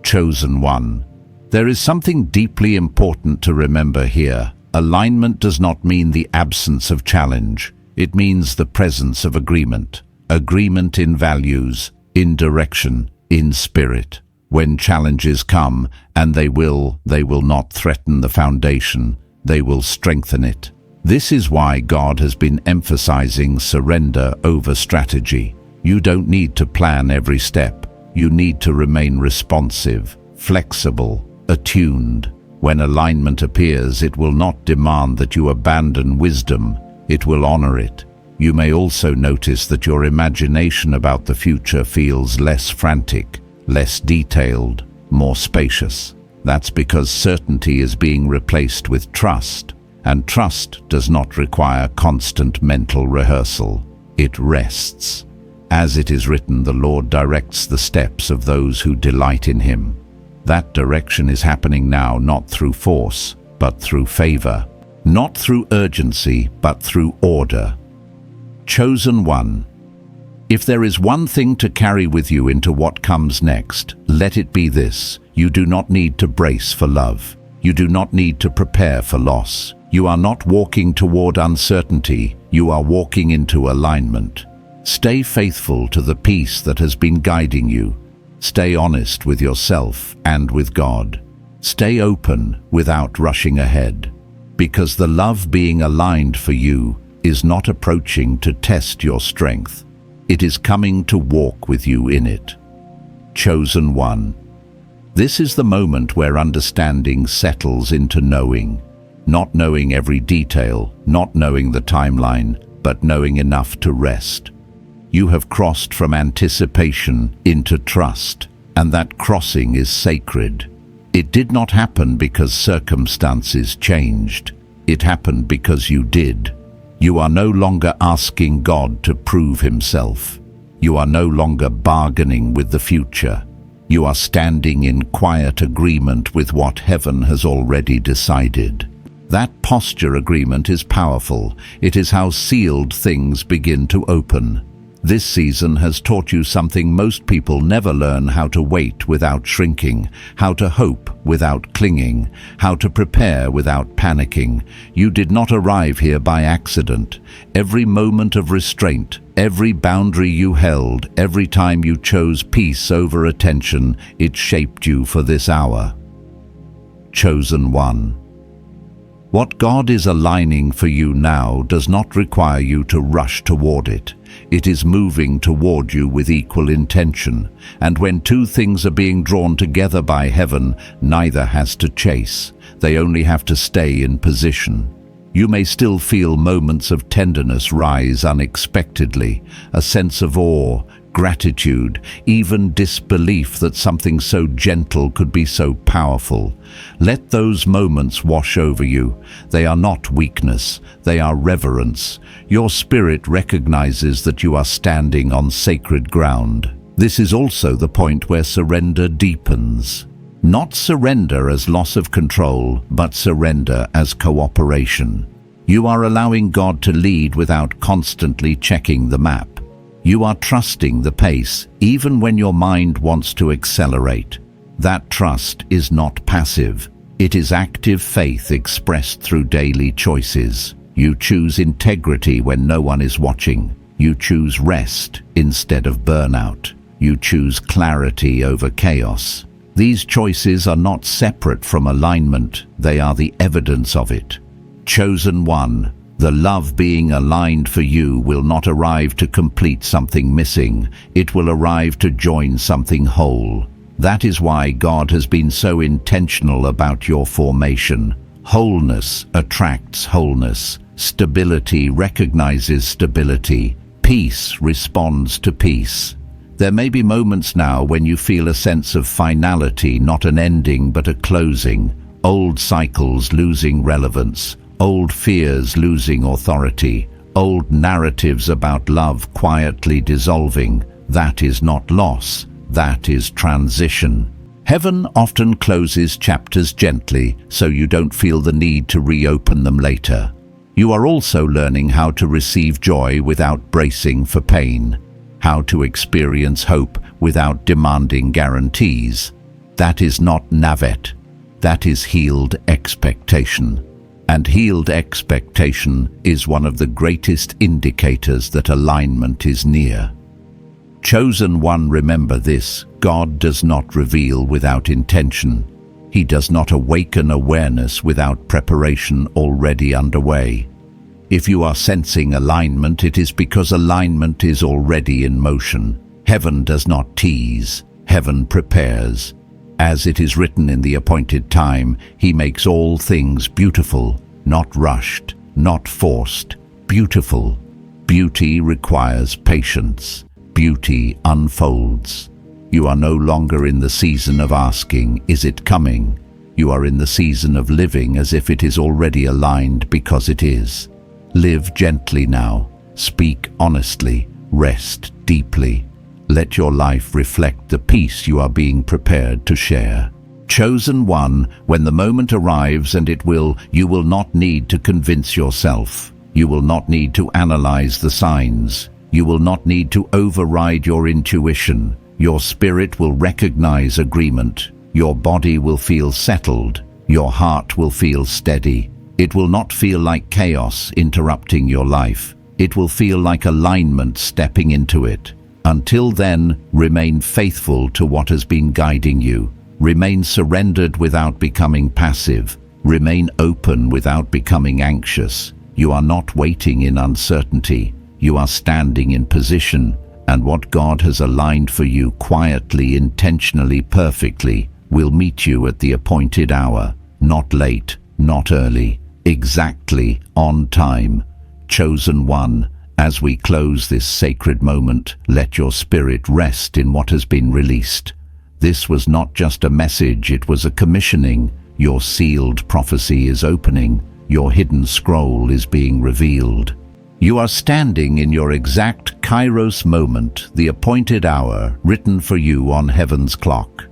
Chosen one. There is something deeply important to remember here. Alignment does not mean the absence of challenge. It means the presence of agreement. Agreement in values, in direction, in spirit. When challenges come, and they will not threaten the foundation. They will strengthen it. This is why God has been emphasizing surrender over strategy. You don't need to plan every step. You need to remain responsive, flexible, attuned. When alignment appears, it will not demand that you abandon wisdom. It will honor it. You may also notice that your imagination about the future feels less frantic, less detailed, more spacious. That's because certainty is being replaced with trust. And trust does not require constant mental rehearsal. It rests. As it is written, the Lord directs the steps of those who delight in him. That direction is happening now, not through force, but through favor. Not through urgency, but through order. Chosen one. If there is one thing to carry with you into what comes next, let it be this: you do not need to brace for love. You do not need to prepare for loss. You are not walking toward uncertainty, you are walking into alignment. Stay faithful to the peace that has been guiding you. Stay honest with yourself and with God. Stay open without rushing ahead, because the love being aligned for you is not approaching to test your strength. It is coming to walk with you in it. Chosen one. This is the moment where understanding settles into knowing. Not knowing every detail, not knowing the timeline, but knowing enough to rest. You have crossed from anticipation into trust, and that crossing is sacred. It did not happen because circumstances changed. It happened because you did. You are no longer asking God to prove himself. You are no longer bargaining with the future. You are standing in quiet agreement with what heaven has already decided. That posture agreement is powerful. It is how sealed things begin to open. This season has taught you something most people never learn: how to wait without shrinking, how to hope without clinging, how to prepare without panicking. You did not arrive here by accident. Every moment of restraint, every boundary you held, every time you chose peace over attention, it shaped you for this hour. Chosen one. What God is aligning for you now does not require you to rush toward it. It is moving toward you with equal intention, and when two things are being drawn together by heaven, neither has to chase. They only have to stay in position. You may still feel moments of tenderness rise unexpectedly, a sense of awe, gratitude, even disbelief that something so gentle could be so powerful. Let those moments wash over you. They are not weakness, they are reverence. Your spirit recognizes that you are standing on sacred ground. This is also the point where surrender deepens. Not surrender as loss of control, but surrender as cooperation. You are allowing God to lead without constantly checking the map. You are trusting the pace, even when your mind wants to accelerate. That trust is not passive. It is active faith expressed through daily choices. You choose integrity when no one is watching. You choose rest instead of burnout. You choose clarity over chaos. These choices are not separate from alignment. They are the evidence of it. Chosen one. The love being aligned for you will not arrive to complete something missing. It will arrive to join something whole. That is why God has been so intentional about your formation. Wholeness attracts wholeness. Stability recognizes stability. Peace responds to peace. There may be moments now when you feel a sense of finality, not an ending but a closing. Old cycles losing relevance. Old fears losing authority, old narratives about love quietly dissolving. That is not loss, that is transition. Heaven often closes chapters gently, so you don't feel the need to reopen them later. You are also learning how to receive joy without bracing for pain, how to experience hope without demanding guarantees. That is not navet. That is healed expectation. And healed expectation is one of the greatest indicators that alignment is near. Chosen one, remember this: God does not reveal without intention. He does not awaken awareness without preparation already underway. If you are sensing alignment, it is because alignment is already in motion. Heaven does not tease, heaven prepares. As it is written, in the appointed time, he makes all things beautiful, not rushed, not forced, beautiful. Beauty requires patience. Beauty unfolds. You are no longer in the season of asking, "Is it coming?" You are in the season of living as if it is already aligned, because it is. Live gently now. Speak honestly. Rest deeply. Let your life reflect the peace you are being prepared to share. Chosen one, when the moment arrives, and it will, you will not need to convince yourself. You will not need to analyze the signs. You will not need to override your intuition. Your spirit will recognize agreement. Your body will feel settled. Your heart will feel steady. It will not feel like chaos interrupting your life. It will feel like alignment stepping into it. Until then, remain faithful to what has been guiding you. Remain surrendered without becoming passive. Remain open without becoming anxious. You are not waiting in uncertainty. You are standing in position, and what God has aligned for you quietly, intentionally, perfectly, will meet you at the appointed hour. Not late, not early, exactly on time. Chosen one, as we close this sacred moment, let your spirit rest in what has been released. This was not just a message, it was a commissioning. Your sealed prophecy is opening. Your hidden scroll is being revealed. You are standing in your exact Kairos moment, the appointed hour written for you on heaven's clock.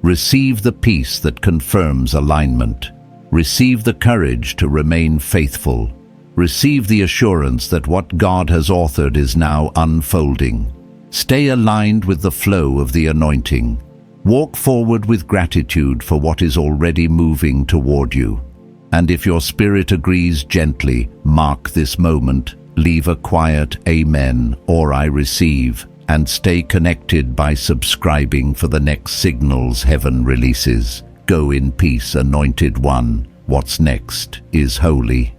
Receive the peace that confirms alignment. Receive the courage to remain faithful. Receive the assurance that what God has authored is now unfolding. Stay aligned with the flow of the anointing. Walk forward with gratitude for what is already moving toward you. And if your spirit agrees, gently mark this moment. Leave a quiet amen or I receive, and stay connected by subscribing for the next signals heaven releases. Go in peace, anointed one. What's next is holy.